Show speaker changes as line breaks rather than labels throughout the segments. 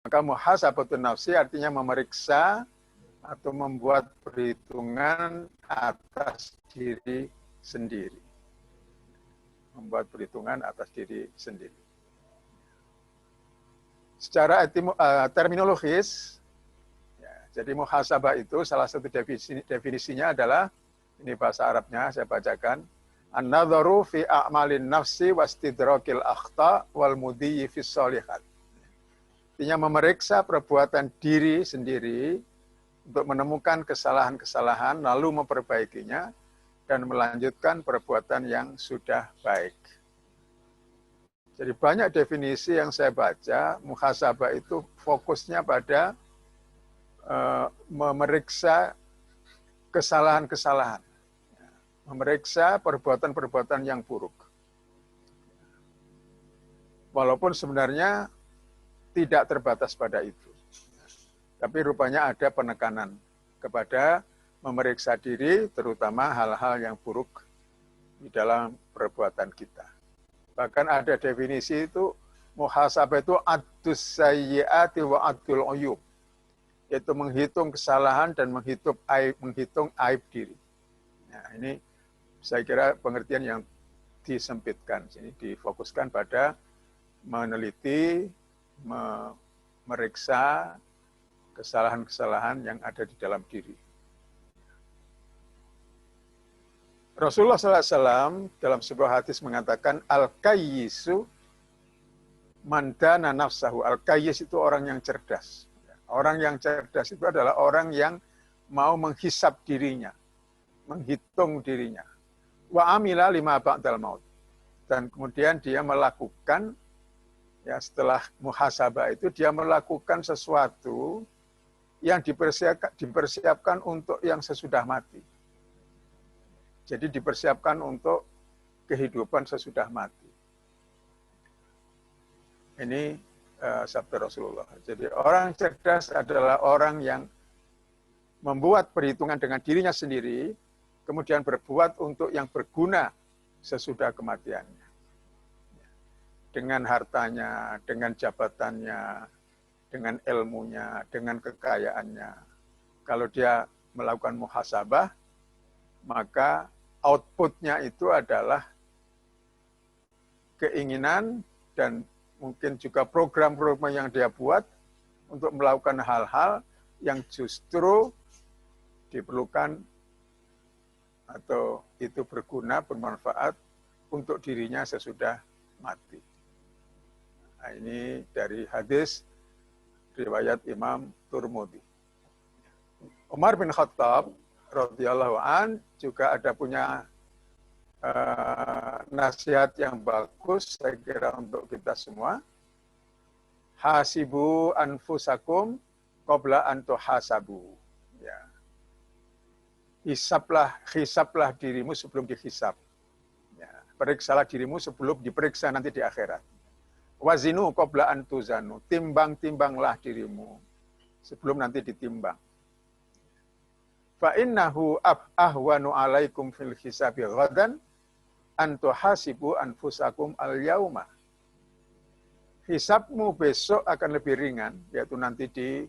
Maka muhasabatun nafsi artinya memeriksa atau membuat perhitungan atas diri sendiri. Membuat perhitungan atas diri sendiri. Secara terminologis, ya, jadi muhasabah itu salah satu definisinya adalah, ini bahasa Arabnya saya bacakan, an-nadharu fi a'malin nafsi wastidrakil akhta wal mudiyyi fis shalihat. Artinya memeriksa perbuatan diri sendiri untuk menemukan kesalahan-kesalahan lalu memperbaikinya dan melanjutkan perbuatan yang sudah baik. Jadi banyak definisi yang saya baca, muhasabah itu fokusnya pada memeriksa kesalahan-kesalahan, memeriksa perbuatan-perbuatan yang buruk. Walaupun sebenarnya tidak terbatas pada itu. Tapi rupanya ada penekanan kepada memeriksa diri, terutama hal-hal yang buruk di dalam perbuatan kita. Bahkan ada definisi itu, muhasabah itu addus sayyiati wa addul uyub, yaitu menghitung kesalahan dan menghitung aib diri. Nah, ini saya kira pengertian yang disempitkan, sini difokuskan pada meneliti, memeriksa kesalahan-kesalahan yang ada di dalam diri. Rasulullah SAW dalam sebuah hadis mengatakan, al-kayyisu mandana nafsahu. Al-kayyis itu orang yang cerdas. Orang yang cerdas itu adalah orang yang mau menghisap dirinya, menghitung dirinya. Wa amila lima ba'dal maut. Dan kemudian dia melakukan, ya setelah muhasabah itu, dia melakukan sesuatu yang dipersiapkan untuk yang sesudah mati. Jadi dipersiapkan untuk kehidupan sesudah mati. Ini sabda Rasulullah. Jadi orang cerdas adalah orang yang membuat perhitungan dengan dirinya sendiri, kemudian berbuat untuk yang berguna sesudah kematiannya. Dengan hartanya, dengan jabatannya, dengan ilmunya, dengan kekayaannya. Kalau dia melakukan muhasabah, maka outputnya itu adalah keinginan dan mungkin juga program-program yang dia buat untuk melakukan hal-hal yang justru diperlukan atau itu berguna, bermanfaat untuk dirinya sesudah mati. Nah, ini dari hadis riwayat Imam Turmudi. Umar bin Khattab radhiyallahu an juga ada punya nasihat yang bagus saya kira untuk kita semua. Hasibu anfusakum qabla an tuhasabu. Ya. Hisablah dirimu sebelum dihisab. Ya. Periksalah dirimu sebelum diperiksa nanti di akhirat. Wazinu qabla an tuzanu. Timbang-timbanglah dirimu sebelum nanti ditimbang. Fa innahu ahwanu alaikum fil hisabi ghadan antu hasibu anfusakum al-yauma. Hisabmu besok akan lebih ringan, yaitu nanti di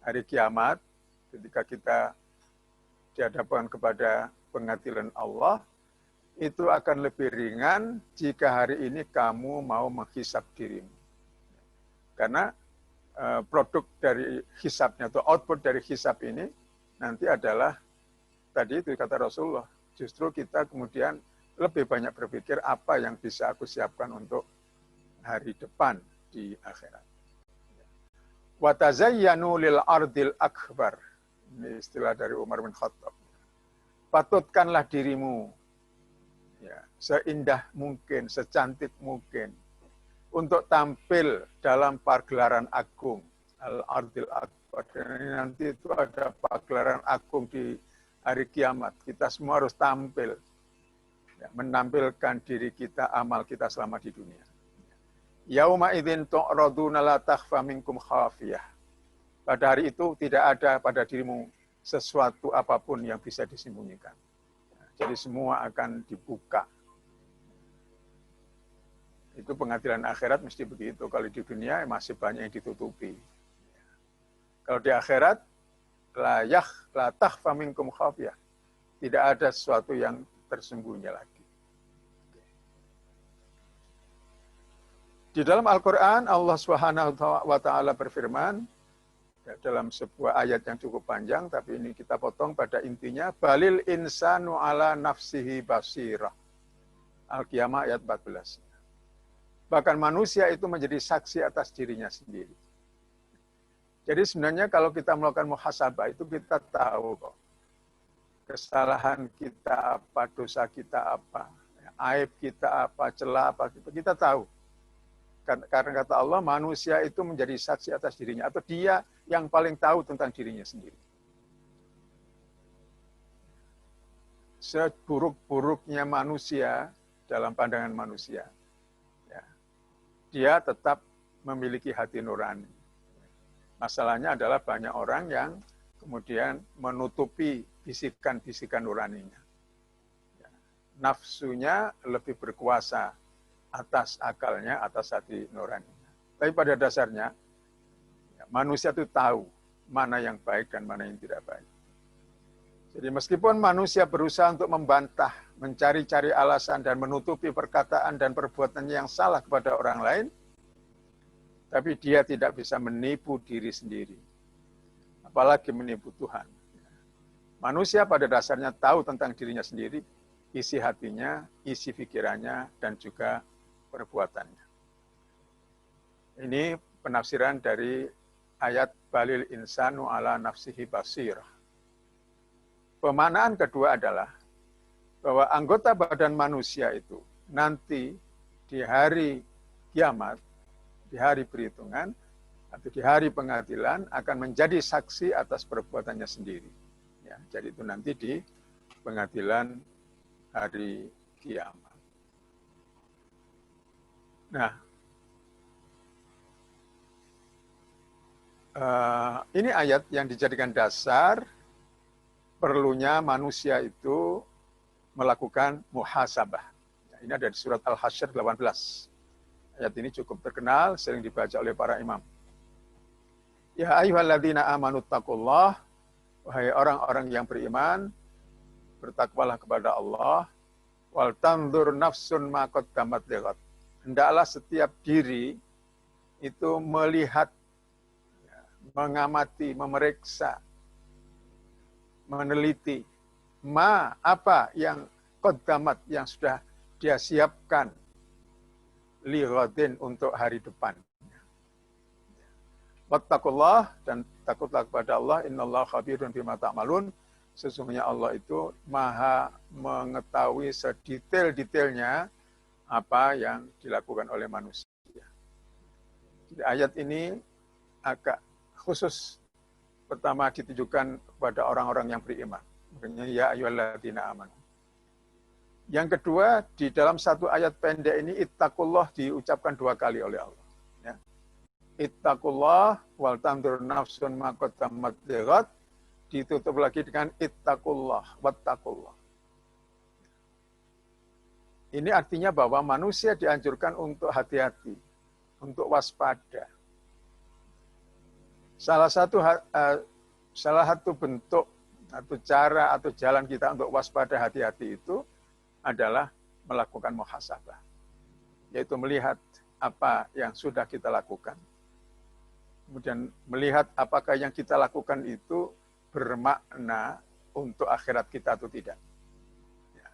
hari kiamat, ketika kita dihadapkan kepada pengadilan Allah, itu akan lebih ringan jika hari ini kamu mau menghisab dirimu. Karena produk dari hisabnya atau output dari hisab ini nanti adalah, tadi itu kata Rasulullah, justru kita kemudian lebih banyak berpikir apa yang bisa aku siapkan untuk hari depan di akhirat. Wa tazayyanu lil ardil akbar. Ini istilah dari Umar bin Khattab. Patutkanlah dirimu ya, seindah mungkin, secantik mungkin untuk tampil dalam pagelaran agung al-ardil akbar. Dan nanti itu ada pagelaran agung di hari kiamat. Kita semua harus tampil. Ya, menampilkan diri kita, amal kita selama di dunia. Yauma idzin tu'raduna la takhfa minkum khafiyah. Pada hari itu tidak ada pada dirimu sesuatu apapun yang bisa disembunyikan. Jadi semua akan dibuka. Itu pengadilan akhirat mesti begitu. Kalau di dunia masih banyak yang ditutupi. Kalau di akhirat, la takhfa minkum khafiyah. Tidak ada sesuatu yang tersembunyi lagi. Di dalam Al-Quran, Allah Subhanahu wa Ta'ala berfirman, dalam sebuah ayat yang cukup panjang, tapi ini kita potong pada intinya, balil insanu ala nafsihi basirah. Al-Qiyamah ayat 14. Bahkan manusia itu menjadi saksi atas dirinya sendiri. Jadi sebenarnya kalau kita melakukan muhasabah itu kita tahu kok. Kesalahan kita apa, dosa kita apa, aib kita apa, celah apa, kita tahu. Karena kata Allah, manusia itu menjadi saksi atas dirinya. Atau dia yang paling tahu tentang dirinya sendiri. Seburuk-buruknya manusia dalam pandangan manusia, ya, dia tetap memiliki hati nurani. Masalahnya adalah banyak orang yang kemudian menutupi bisikan-bisikan nuraninya. Ya, nafsunya lebih berkuasa atas akalnya, atas hati nuraninya. Tapi pada dasarnya, ya, manusia itu tahu mana yang baik dan mana yang tidak baik. Jadi meskipun manusia berusaha untuk membantah, mencari-cari alasan dan menutupi perkataan dan perbuatannya yang salah kepada orang lain, tapi dia tidak bisa menipu diri sendiri. Apalagi menipu Tuhan. Manusia pada dasarnya tahu tentang dirinya sendiri, isi hatinya, isi pikirannya, dan juga perbuatannya. Ini penafsiran dari ayat balil insanu ala nafsihi basirah. Pemaknaan kedua adalah bahwa anggota badan manusia itu nanti di hari kiamat, di hari perhitungan, atau di hari pengadilan akan menjadi saksi atas perbuatannya sendiri. Ya, jadi itu nanti di pengadilan hari kiamat. Nah, ini ayat yang dijadikan dasar perlunya manusia itu melakukan muhasabah. Ya, ini ada di surat Al-Hasyr 18. Ayat ini cukup terkenal, sering dibaca oleh para imam. Ya ayyuhalladzina amanu taqullah, wahai orang-orang yang beriman, bertakwalah kepada Allah, wal tanzur nafsun ma qaddamat lighad. Hendaklah setiap diri itu melihat, mengamati, memeriksa, meneliti apa yang qaddamat, yang sudah dia siapkan lighadin, untuk hari depan. Wattaqullah, dan takutlah kepada Allah, innallaha khabirun bima ta'malun. Sesungguhnya Allah itu maha mengetahui sedetail-detailnya apa yang dilakukan oleh manusia. Jadi ayat ini agak khusus, pertama ditujukan kepada orang-orang yang beriman. Makanya ya ayyuhalladzina amanu. Yang kedua, di dalam satu ayat pendek ini ittaqullah diucapkan 2 kali oleh Allah. Ya. Ittaqullah wal tanzur nafsun ma qaddamat lighad, ditutup lagi dengan ittaqullah wattaqullah. Ini artinya bahwa manusia dianjurkan untuk hati-hati, untuk waspada. Salah satu bentuk atau cara atau jalan kita untuk waspada, hati-hati itu adalah melakukan muhasabah, yaitu melihat apa yang sudah kita lakukan. Kemudian melihat apakah yang kita lakukan itu bermakna untuk akhirat kita atau tidak. Ya.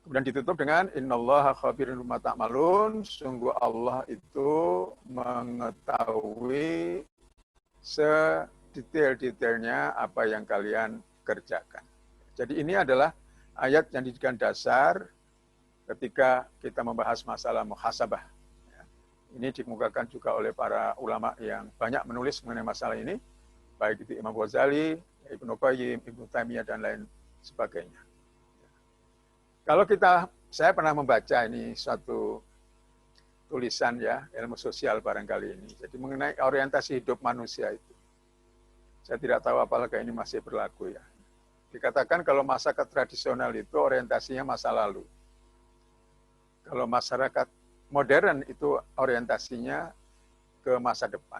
Kemudian ditutup dengan innallaha khabirun bima ta'malun, sungguh Allah itu mengetahui sedetail-detailnya apa yang kalian kerjakan. Jadi ini adalah ayat yang dijadikan dasar ketika kita membahas masalah muhasabah. Ini dikemukakan juga oleh para ulama yang banyak menulis mengenai masalah ini, baik itu Imam Ghazali, Ibnu Qayyim, Ibnu Taimiyah, dan lain sebagainya. Kalau saya pernah membaca ini suatu tulisan ya, ilmu sosial barangkali ini, jadi mengenai orientasi hidup manusia itu. Saya tidak tahu apakah ini masih berlaku ya. Dikatakan kalau masyarakat tradisional itu orientasinya masa lalu. Kalau masyarakat modern itu orientasinya ke masa depan.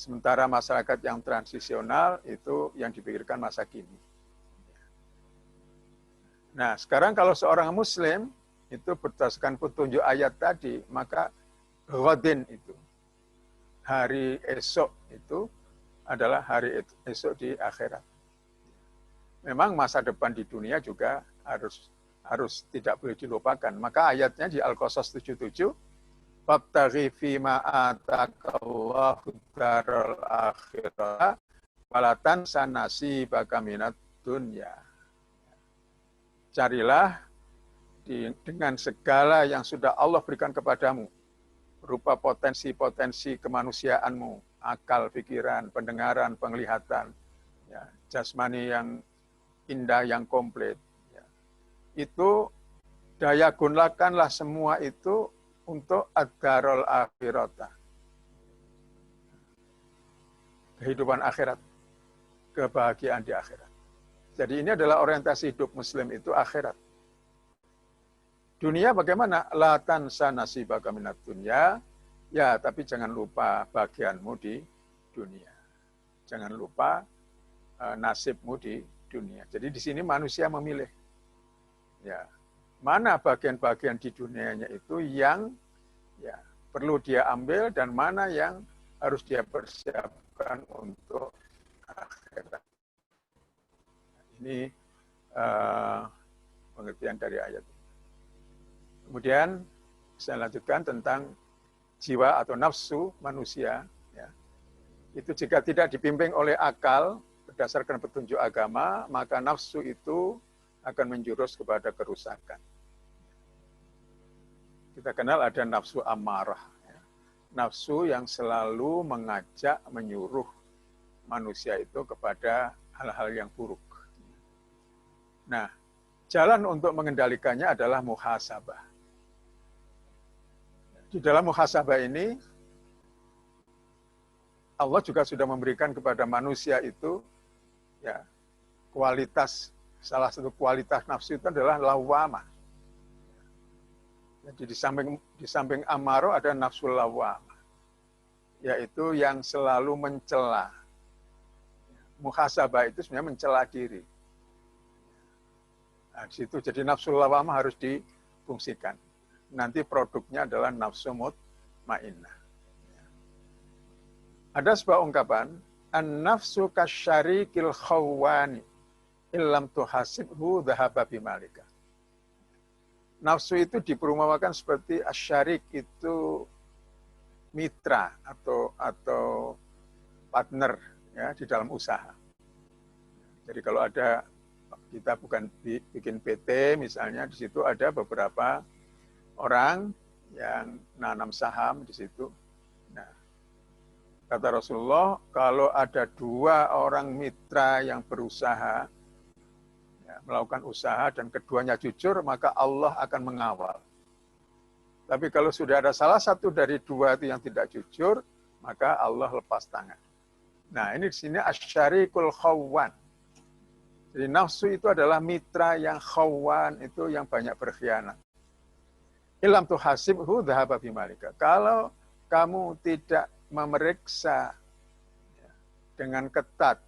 Sementara masyarakat yang transisional itu yang dipikirkan masa kini. Nah, sekarang kalau seorang muslim itu berdasarkan petunjuk ayat tadi, maka ghadin itu, hari esok itu adalah hari esok di akhirat. Memang masa depan di dunia juga harus tidak boleh dilupakan. Maka ayatnya di Al-Qasas 77, "Fabtaghi fima atakallahu daral akhirah walatan sanasi baka minat dunya." Carilah dengan segala yang sudah Allah berikan kepadamu, berupa potensi-potensi kemanusiaanmu, akal, pikiran, pendengaran, penglihatan, ya, jasmani yang indah, yang komplit. Ya. Itu daya gunakanlah semua itu untuk ad-darul akhirata. Kehidupan akhirat, kebahagiaan di akhirat. Jadi ini adalah orientasi hidup muslim itu akhirat. Dunia bagaimana? La tansa nasibaka minat dunya. Ya, tapi jangan lupa bagianmu di dunia. Jangan lupa nasibmu di dunia. Jadi di sini manusia memilih. Ya, mana bagian-bagian di dunianya itu yang ya perlu dia ambil dan mana yang harus dia persiapkan untuk akhirat. Ini pengertian dari ayat. Kemudian saya lanjutkan tentang jiwa atau nafsu manusia. Ya. Itu jika tidak dibimbing oleh akal berdasarkan petunjuk agama, maka nafsu itu akan menjurus kepada kerusakan. Kita kenal ada nafsu amarah. Ya. Nafsu yang selalu mengajak, menyuruh manusia itu kepada hal-hal yang buruk. Nah, jalan untuk mengendalikannya adalah muhasabah. Di dalam muhasabah ini, Allah juga sudah memberikan kepada manusia itu ya kualitas, salah satu kualitas nafsu itu adalah lawamah. Jadi di samping amaro ada nafsu lawamah, yaitu yang selalu mencela. Muhasabah itu sebenarnya mencela diri. Nah, di situ jadi nafsu lawamah harus difungsikan. Nanti produknya adalah nafsu mutmainnah. Ada sebuah ungkapan, an-nafsu kasyarikil khawwani illam tuhasibhu dhahaba bimalika. Nafsu itu diperumpamakan seperti asyarik, itu mitra atau partner ya di dalam usaha. Jadi kalau ada kita bukan bikin PT misalnya, di situ ada beberapa orang yang nanam saham di situ. Nah, kata Rasulullah, kalau ada dua orang mitra yang berusaha, ya, melakukan usaha dan keduanya jujur, maka Allah akan mengawal. Tapi kalau sudah ada salah satu dari dua itu yang tidak jujur, maka Allah lepas tangan. Nah, ini di sini asyarikul khawwan. Jadi nafsu itu adalah mitra yang khawwan, itu yang banyak berkhianat. Ilam tuhasibhu dhahaba bimalika. Kalau kamu tidak memeriksa dengan ketat,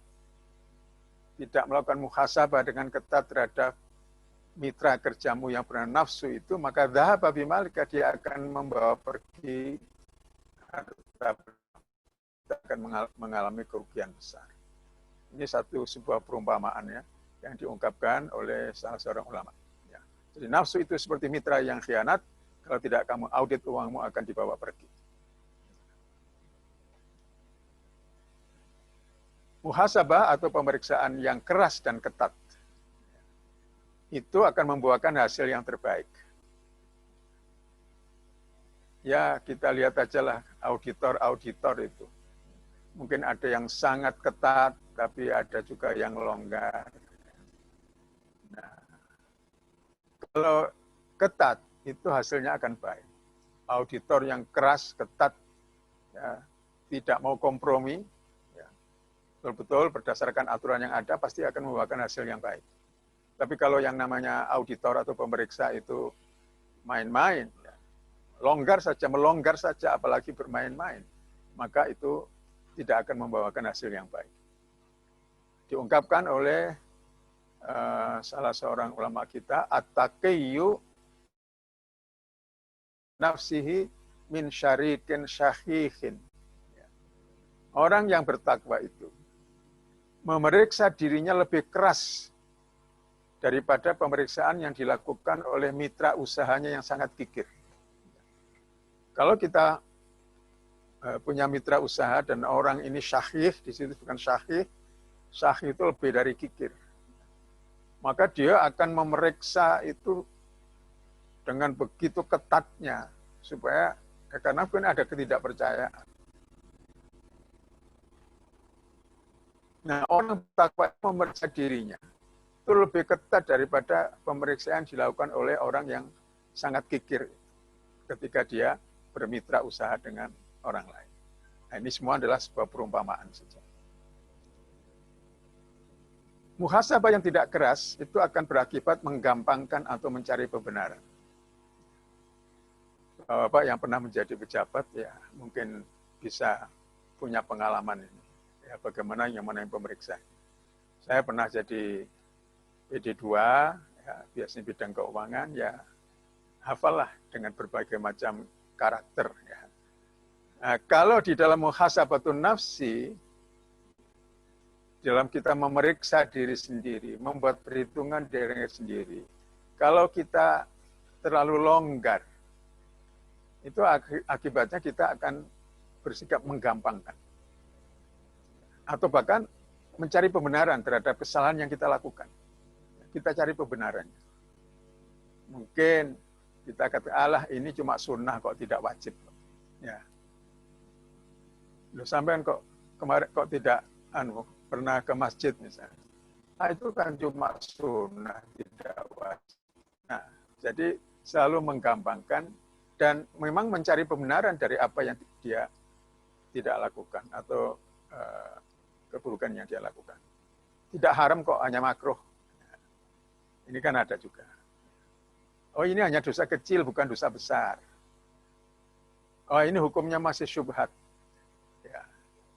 tidak melakukan muhasabah dengan ketat terhadap mitra kerjamu yang bernama nafsu itu, maka dhahaba bimalika, dia akan membawa pergi harta, akan mengalami kerugian besar. Ini sebuah perumpamaan ya, yang diungkapkan oleh salah seorang ulama. Ya. Jadi nafsu itu seperti mitra yang khianat, kalau tidak kamu audit, uangmu akan dibawa pergi. Muhasabah atau pemeriksaan yang keras dan ketat, itu akan membuahkan hasil yang terbaik. Ya, kita lihat aja lah auditor-auditor itu. Mungkin ada yang sangat ketat, tapi ada juga yang longgar. Nah, kalau ketat, itu hasilnya akan baik. Auditor yang keras, ketat, ya, tidak mau kompromi, ya, betul-betul berdasarkan aturan yang ada, pasti akan membuahkan hasil yang baik. Tapi kalau yang namanya auditor atau pemeriksa itu main-main, ya, melonggar saja, apalagi bermain-main, maka itu tidak akan membawakan hasil yang baik. Diungkapkan oleh salah seorang ulama kita, at-taqiyyu nafsihi min syarikin syahihin. Orang yang bertakwa itu memeriksa dirinya lebih keras daripada pemeriksaan yang dilakukan oleh mitra usahanya yang sangat gigir. Kalau kita punya mitra usaha dan orang ini syahih, di situ bukan syahih, syahih itu lebih dari gigir. Maka dia akan memeriksa itu dengan begitu ketatnya, supaya karena mungkin ada ketidakpercayaan. Nah, orang bertakwa memeriksa dirinya itu lebih ketat daripada pemeriksaan dilakukan oleh orang yang sangat gigir ketika dia bermitra usaha dengan orang lain. Nah, ini semua adalah sebuah perumpamaan saja. Muhasabah yang tidak keras itu akan berakibat menggampangkan atau mencari kebenaran. Bapak yang pernah menjadi pejabat ya mungkin bisa punya pengalaman ini. Ya, bagaimana yang mana yang pemeriksa. Saya pernah jadi PD2, ya, biasanya bidang keuangan, ya hafallah dengan berbagai macam karakter. Ya. Nah, kalau di dalam muhasabatun nafsi, dalam kita memeriksa diri sendiri, membuat perhitungan diri sendiri, kalau kita terlalu longgar, itu akibatnya kita akan bersikap menggampangkan. Atau bahkan mencari pembenaran terhadap kesalahan yang kita lakukan. Kita cari pembenarannya. Mungkin kita kata, Allah ini cuma sunnah kok tidak wajib. Ya. Loh sampean kok kemarin kok tidak pernah ke masjid misalnya. Nah, itu kan cuma sunnah tidak wajib. Nah, jadi selalu menggampangkan dan memang mencari pembenaran dari apa yang dia tidak lakukan atau keburukan yang dia lakukan. Tidak haram kok, hanya makruh. Ini kan ada juga. Oh ini hanya dosa kecil, bukan dosa besar. Oh ini hukumnya masih syubhat. Ya.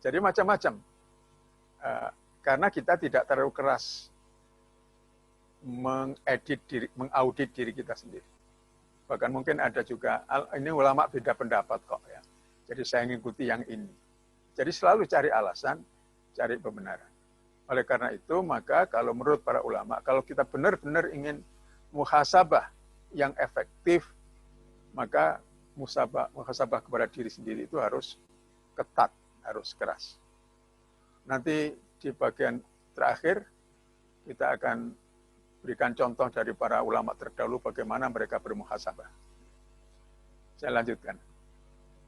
Jadi macam-macam. Karena kita tidak terlalu keras mengaudit diri kita sendiri. Bahkan mungkin ada juga, ini ulama beda pendapat kok ya. Jadi saya mengikuti yang ini. Jadi selalu cari alasan, cari pembenaran. Oleh karena itu, maka kalau menurut para ulama, kalau kita benar-benar ingin muhasabah yang efektif, maka muhasabah kepada diri sendiri itu harus ketat, harus keras. Nanti di bagian terakhir, kita akan berikan contoh dari para ulama terdahulu bagaimana mereka bermuhasabah. Saya lanjutkan.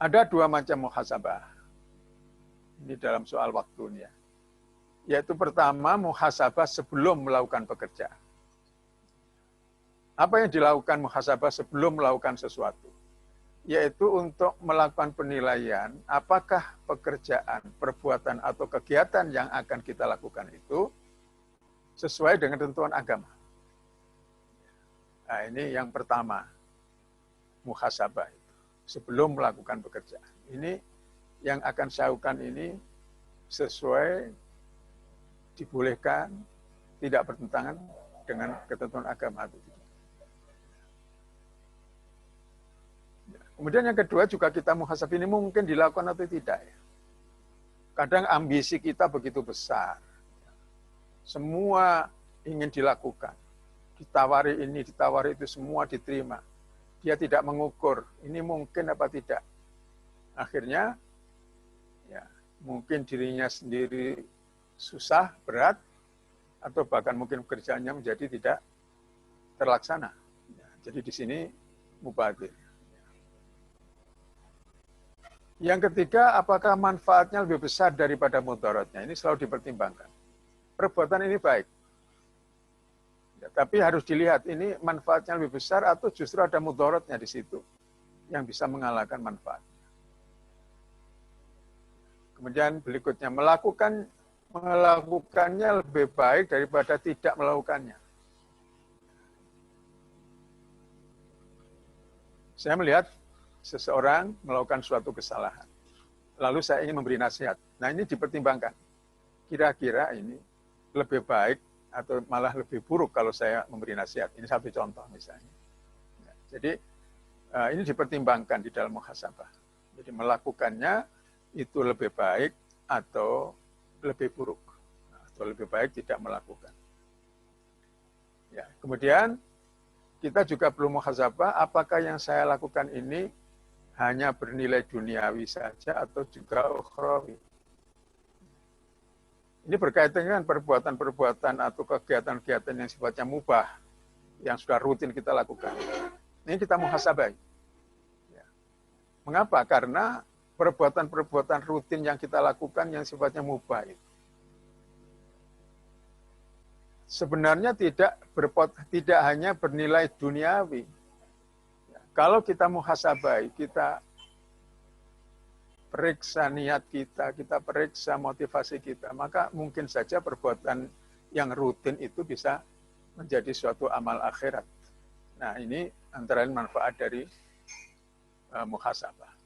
Ada dua macam muhasabah. Ini dalam soal waktunya. Yaitu pertama, muhasabah sebelum melakukan pekerjaan. Apa yang dilakukan muhasabah sebelum melakukan sesuatu? Yaitu untuk melakukan penilaian apakah pekerjaan, perbuatan, atau kegiatan yang akan kita lakukan itu sesuai dengan tentuan agama. Nah, ini yang pertama, muhasabah itu. Sebelum melakukan pekerjaan. Ini yang akan saya lakukan ini sesuai, dibolehkan, tidak bertentangan dengan ketentuan agama itu. Kemudian yang kedua juga kita muhasabah ini mungkin dilakukan atau tidak. Kadang ambisi kita begitu besar. Semua ingin dilakukan. Ditawari ini, ditawari itu, semua diterima. Dia tidak mengukur, ini mungkin apa tidak. Akhirnya, ya mungkin dirinya sendiri susah, berat, atau bahkan mungkin pekerjaannya menjadi tidak terlaksana. Ya, jadi di sini mubadzir. Yang ketiga, apakah manfaatnya lebih besar daripada mudaratnya? Ini selalu dipertimbangkan. Perbuatan ini baik. Ya, tapi harus dilihat ini manfaatnya lebih besar atau justru ada mudaratnya di situ yang bisa mengalahkan manfaat. Kemudian berikutnya, melakukannya lebih baik daripada tidak melakukannya. Saya melihat seseorang melakukan suatu kesalahan. lalu saya ingin memberi nasihat. Nah, ini dipertimbangkan. Kira-kira ini lebih baik atau malah lebih buruk kalau saya memberi nasihat. Ini satu contoh misalnya. Jadi ini dipertimbangkan di dalam muhasabah. Jadi melakukannya itu lebih baik atau lebih buruk. Atau lebih baik tidak melakukan. Ya, kemudian kita juga perlu muhasabah apakah yang saya lakukan ini hanya bernilai duniawi saja atau juga ukhrawi. Ini berkaitan dengan perbuatan-perbuatan atau kegiatan-kegiatan yang sifatnya mubah, yang sudah rutin kita lakukan. Ini kita muhasabah. Ya. Mengapa? Karena perbuatan-perbuatan rutin yang kita lakukan yang sifatnya mubah itu sebenarnya tidak hanya bernilai duniawi. Ya. Kalau kita muhasabah, kita periksa niat kita periksa motivasi kita, maka mungkin saja perbuatan yang rutin itu bisa menjadi suatu amal akhirat. Nah, ini antara lain manfaat dari muhasabah.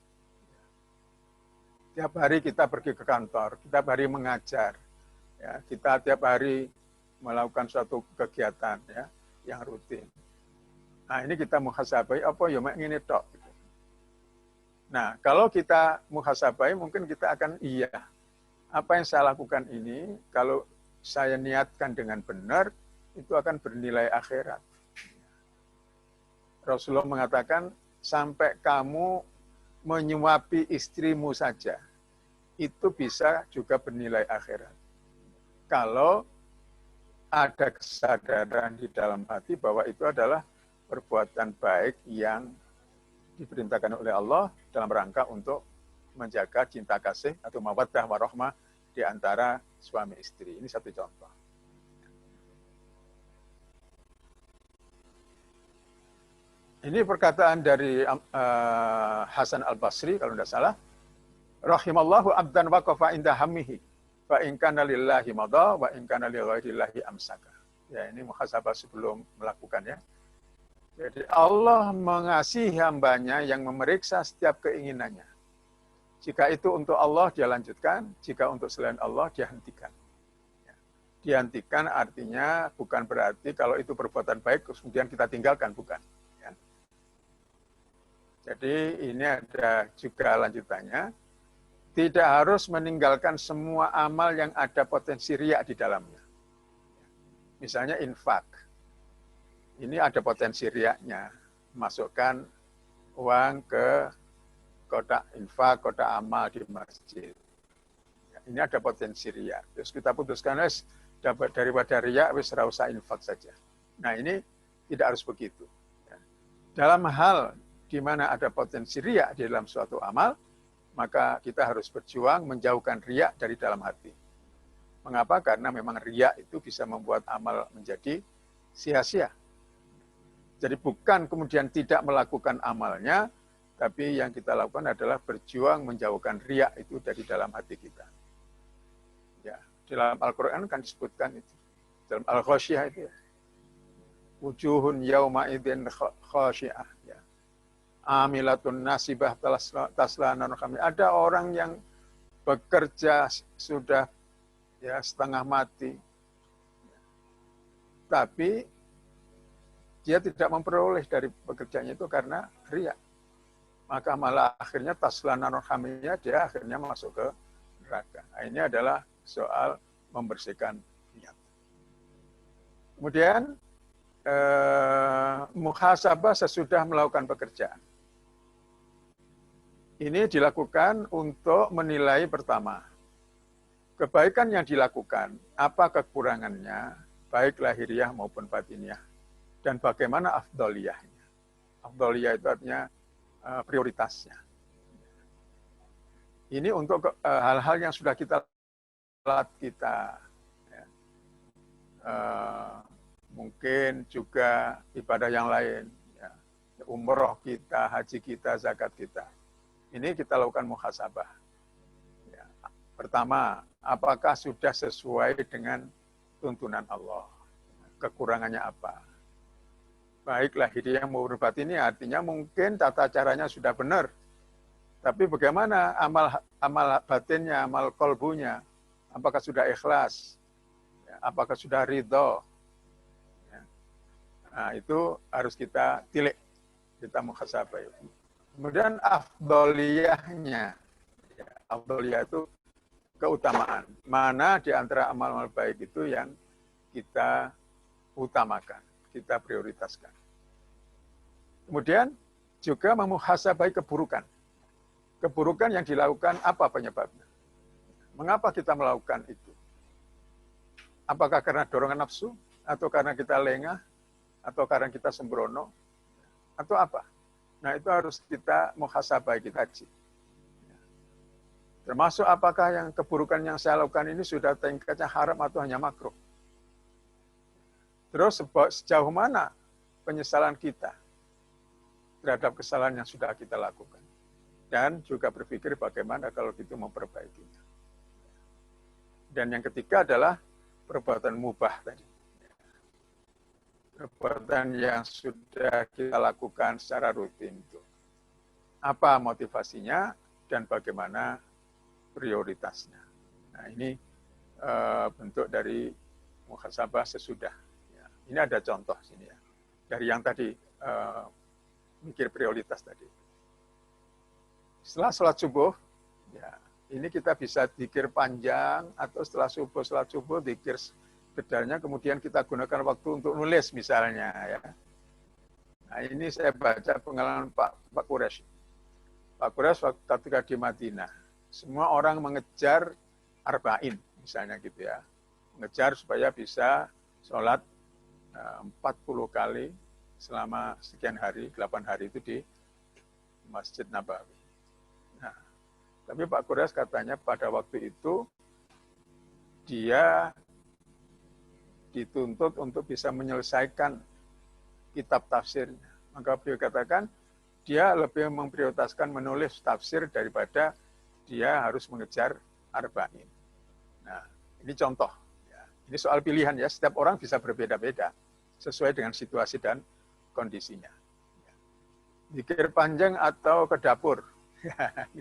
Tiap hari kita pergi ke kantor, tiap hari mengajar, ya, kita tiap hari melakukan suatu kegiatan ya yang rutin. Nah, ini kita muhasabah apa ya mek ngene tok. Nah, kalau kita muhasabah, mungkin kita akan iya. Apa yang saya lakukan ini, kalau saya niatkan dengan benar, itu akan bernilai akhirat. Rasulullah mengatakan, sampai kamu menyuapi istrimu saja, itu bisa juga bernilai akhirat. Kalau ada kesadaran di dalam hati bahwa itu adalah perbuatan baik yang diperintahkan oleh Allah dalam rangka untuk menjaga cinta kasih atau mawaddah warahmah di antara suami istri. Ini satu contoh. Ini perkataan dari Hasan Al-Basri kalau tidak salah. Rahimallahu abdan waqafa inda hammihi wa in kana lillahi madha wa in kana li ghairillahi amsaka. Ya, ini muhasabah sebelum melakukannya. Jadi Allah mengasihi hambanya yang memeriksa setiap keinginannya. Jika itu untuk Allah, dia lanjutkan. Jika untuk selain Allah, dia hentikan. Dihentikan artinya bukan berarti kalau itu perbuatan baik, kemudian kita tinggalkan, bukan. Ya. Jadi ini ada juga lanjutannya. Tidak harus meninggalkan semua amal yang ada potensi riya di dalamnya. Misalnya infak. Ini ada potensi riyaknya. Masukkan uang ke kotak infak, kotak amal di masjid. Ini ada potensi riak. Terus kita putuskan, dapat daripada riak, wis ora usah infak saja. Nah, ini tidak harus begitu. Dalam hal di mana ada potensi riak di dalam suatu amal, maka kita harus berjuang menjauhkan riak dari dalam hati. Mengapa? Karena memang riak itu bisa membuat amal menjadi sia-sia. Jadi bukan kemudian tidak melakukan amalnya, tapi yang kita lakukan adalah berjuang menjauhkan riak itu dari dalam hati kita. Ya, dalam Al-Quran kan disebutkan itu. Dalam Al-Khosyiah itu ya. Wujuhun yawma idin khosyiah. Ya. Amilatun nasibah taslanan kami. Ada orang yang bekerja sudah ya setengah mati. Tapi dia tidak memperoleh dari pekerjaannya itu karena riya. Maka malah akhirnya taslanan hamiyah, dia akhirnya masuk ke neraka. Nah, ini adalah soal membersihkan niat. Kemudian muhasabah sesudah melakukan pekerjaan. Ini dilakukan untuk menilai pertama, kebaikan yang dilakukan, apa kekurangannya, baik lahiriah maupun batiniah. Dan bagaimana afdoliyahnya. Afdoliyah itu artinya prioritasnya. Ini untuk hal-hal yang sudah kita ya. Mungkin juga ibadah yang lain. Ya. Umroh kita, haji kita, zakat kita. Ini kita lakukan muhasabah. Ya. Pertama, apakah sudah sesuai dengan tuntunan Allah? Kekurangannya apa? Baik lahiriah maupun batiniah, artinya mungkin tata caranya sudah benar, Tapi bagaimana amal batinnya, amal kolbunya? Apakah sudah ikhlas? Apakah sudah ridho? Nah, itu harus kita tilik, kita muhasabah. Kemudian afdoliyahnya. Afdoliyah itu keutamaan. Mana di antara amal-amal baik itu yang kita utamakan, kita prioritaskan. Kemudian juga memuhasabai keburukan. Keburukan yang dilakukan apa penyebabnya? Mengapa kita melakukan itu? Apakah karena dorongan nafsu? Atau karena kita lengah? Atau karena kita sembrono? Atau apa? Nah, itu harus kita muhasabah, kita kaji. Termasuk apakah yang keburukan yang saya lakukan ini sudah tingkatnya haram atau hanya makruh. Terus sejauh mana penyesalan kita terhadap kesalahan yang sudah kita lakukan. Dan juga berpikir bagaimana kalau itu memperbaikinya. Dan yang ketiga adalah perbuatan mubah tadi. Perbuatan yang sudah kita lakukan secara rutin itu. Apa motivasinya dan bagaimana prioritasnya. Nah, ini bentuk dari muhasabah sesudah. Ya, ini ada contoh sini ya. Dari yang tadi mikir prioritas tadi. Setelah sholat subuh, ya ini kita bisa zikir panjang atau setelah sholat subuh zikir sekedarnya, kemudian kita gunakan waktu untuk nulis misalnya ya. Nah, ini saya baca pengalaman Pak Quraisy. Pak Quraisy ketika di Madinah, semua orang mengejar arba'in misalnya gitu ya. Mengejar supaya bisa sholat 40 kali selama sekian hari, 8 hari itu di Masjid Nabawi. Nah, tapi Pak Quraisy katanya pada waktu itu dia dituntut untuk bisa menyelesaikan kitab tafsirnya. Maka beliau katakan dia lebih memprioritaskan menulis tafsir daripada dia harus mengejar arba'in. Nah, ini contoh. Ya. Ini soal pilihan ya, setiap orang bisa berbeda-beda sesuai dengan situasi dan kondisinya. Zikir panjang atau ke dapur.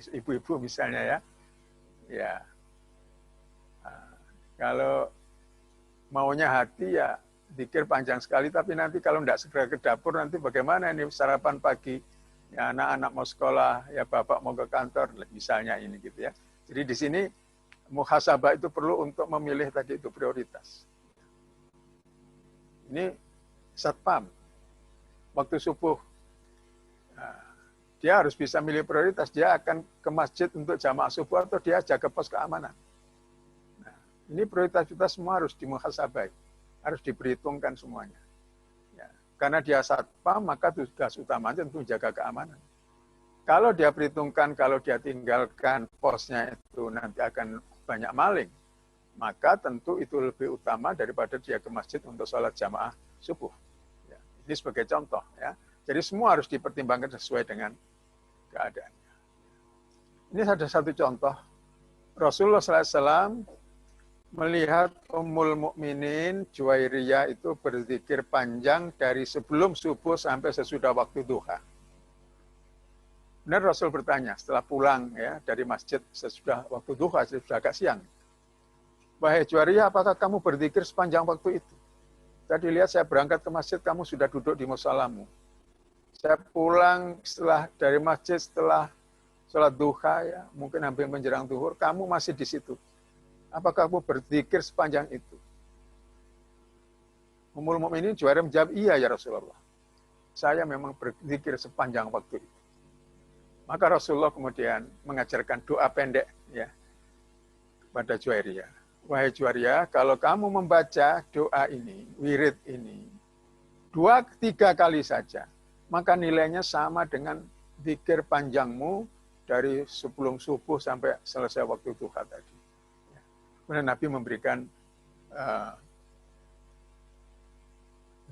Ibu-ibu misalnya ya. Ya. Nah, kalau maunya hati ya zikir panjang sekali, tapi nanti kalau tidak segera ke dapur nanti bagaimana ini sarapan pagi, ya anak-anak mau sekolah, ya bapak mau ke kantor, misalnya ini gitu ya. Jadi di sini muhasabah itu perlu untuk memilih tadi itu prioritas. Ini satpam, waktu subuh. Nah, dia harus bisa milih prioritas, dia akan ke masjid untuk jamaah subuh atau dia jaga pos keamanan. Nah, ini prioritas kita semua harus dimuhasabah, harus diperhitungkan semuanya. Ya, karena dia satpam, maka tugas utamanya tentu jaga keamanan. Kalau dia perhitungkan, kalau dia tinggalkan posnya itu nanti akan banyak maling, maka tentu itu lebih utama daripada dia ke masjid untuk sholat jamaah subuh. Ya, ini sebagai contoh ya. Jadi semua harus dipertimbangkan sesuai dengan keadaannya. Ini ada satu contoh. Rasulullah SAW melihat Ummul Mukminin Juwairiyah itu berzikir panjang dari sebelum subuh sampai sesudah waktu duha. Benar Rasul bertanya setelah pulang ya dari masjid sesudah waktu duha, sudah agak siang. Wahai Juwairiyah, apakah kamu berzikir sepanjang waktu itu? Tadi lihat saya berangkat ke masjid, kamu sudah duduk di musalamu. Saya pulang dari masjid setelah sholat duha ya, mungkin hampir menjelang zuhur, kamu masih di situ. Apakah kamu berzikir sepanjang itu? Ummul Mukminin Juwairiyah menjawab, iya ya Rasulullah. Saya memang berzikir sepanjang waktu itu. Maka Rasulullah kemudian mengajarkan doa pendek ya kepada Juwairiyah. Wahai Juwairiyah, kalau kamu membaca doa ini, wirid ini, 2-3 kali saja, maka nilainya sama dengan zikir panjangmu dari sebelum subuh sampai selesai waktu duha tadi. Kemudian Nabi memberikan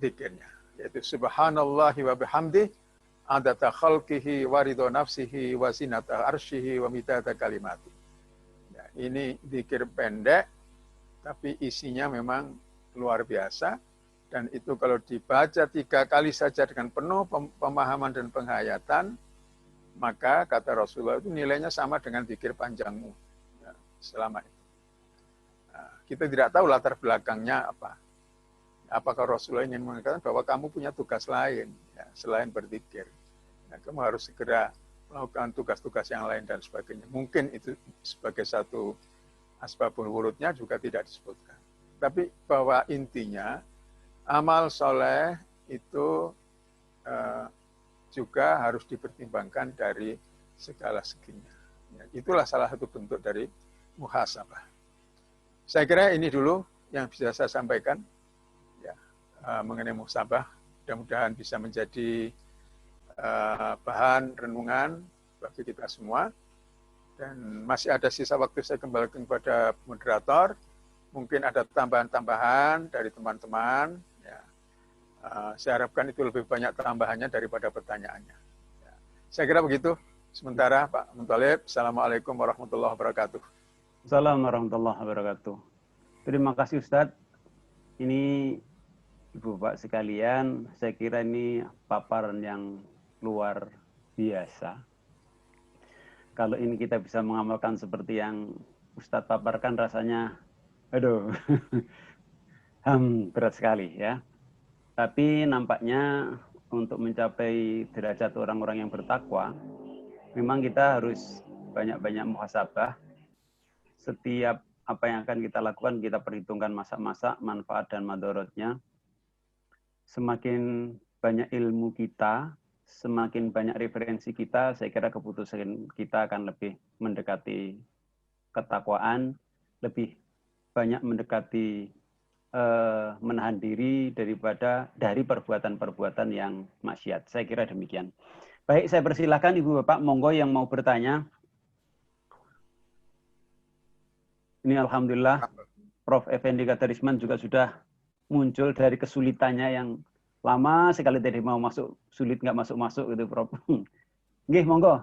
zikirnya, yaitu Subhanallahi wa bihamdih, adata khalqihi wa ridho nafsihi wa zinata arsyihi wa midada kalimati. Ya, ini zikir pendek, tapi isinya memang luar biasa. Dan itu kalau dibaca 3 kali saja dengan penuh pemahaman dan penghayatan, maka kata Rasulullah itu nilainya sama dengan zikir panjangmu ya, selama itu. Nah, kita tidak tahu latar belakangnya apa. Apakah Rasulullah ingin mengatakan bahwa kamu punya tugas lain ya, selain berzikir. Nah, kamu harus segera melakukan tugas-tugas yang lain dan sebagainya. Mungkin itu sebagai satu asbabul wurudnya juga tidak disebutkan. Tapi bahwa intinya amal soleh itu juga harus dipertimbangkan dari segala seginya. Ya, itulah salah satu bentuk dari muhasabah. Saya kira ini dulu yang bisa saya sampaikan ya, mengenai muhasabah. Mudah-mudahan bisa menjadi bahan renungan bagi kita semua. Dan masih ada sisa waktu, saya kembalikan kepada moderator. Mungkin ada tambahan-tambahan dari teman-teman. Ya. Saya harapkan itu lebih banyak tambahannya daripada pertanyaannya. Ya. Saya kira begitu. Sementara Pak Muthalib, Assalamualaikum warahmatullahi wabarakatuh.
Assalamualaikum warahmatullahi wabarakatuh. Terima kasih Ustadz. Ini Ibu Bapak sekalian, saya kira ini paparan yang luar biasa. Kalau ini kita bisa mengamalkan seperti yang Ustadz paparkan, rasanya, aduh, berat sekali ya. Tapi nampaknya untuk mencapai derajat orang-orang yang bertakwa, memang kita harus banyak-banyak muhasabah. Setiap apa yang akan kita lakukan, kita perhitungkan masa-masa, manfaat dan madorotnya. Semakin banyak ilmu kita, semakin banyak referensi kita, saya kira keputusan kita akan lebih mendekati ketakwaan, lebih banyak mendekati menahan diri dari perbuatan-perbuatan yang maksiat. Saya kira demikian. Baik, saya persilahkan Ibu Bapak, monggo yang mau bertanya. Ini Alhamdulillah, Prof. Effendi Kadarisman juga sudah muncul dari kesulitannya yang lama sekali tadi mau masuk, sulit nggak masuk-masuk gitu, Prof. Nggih, monggo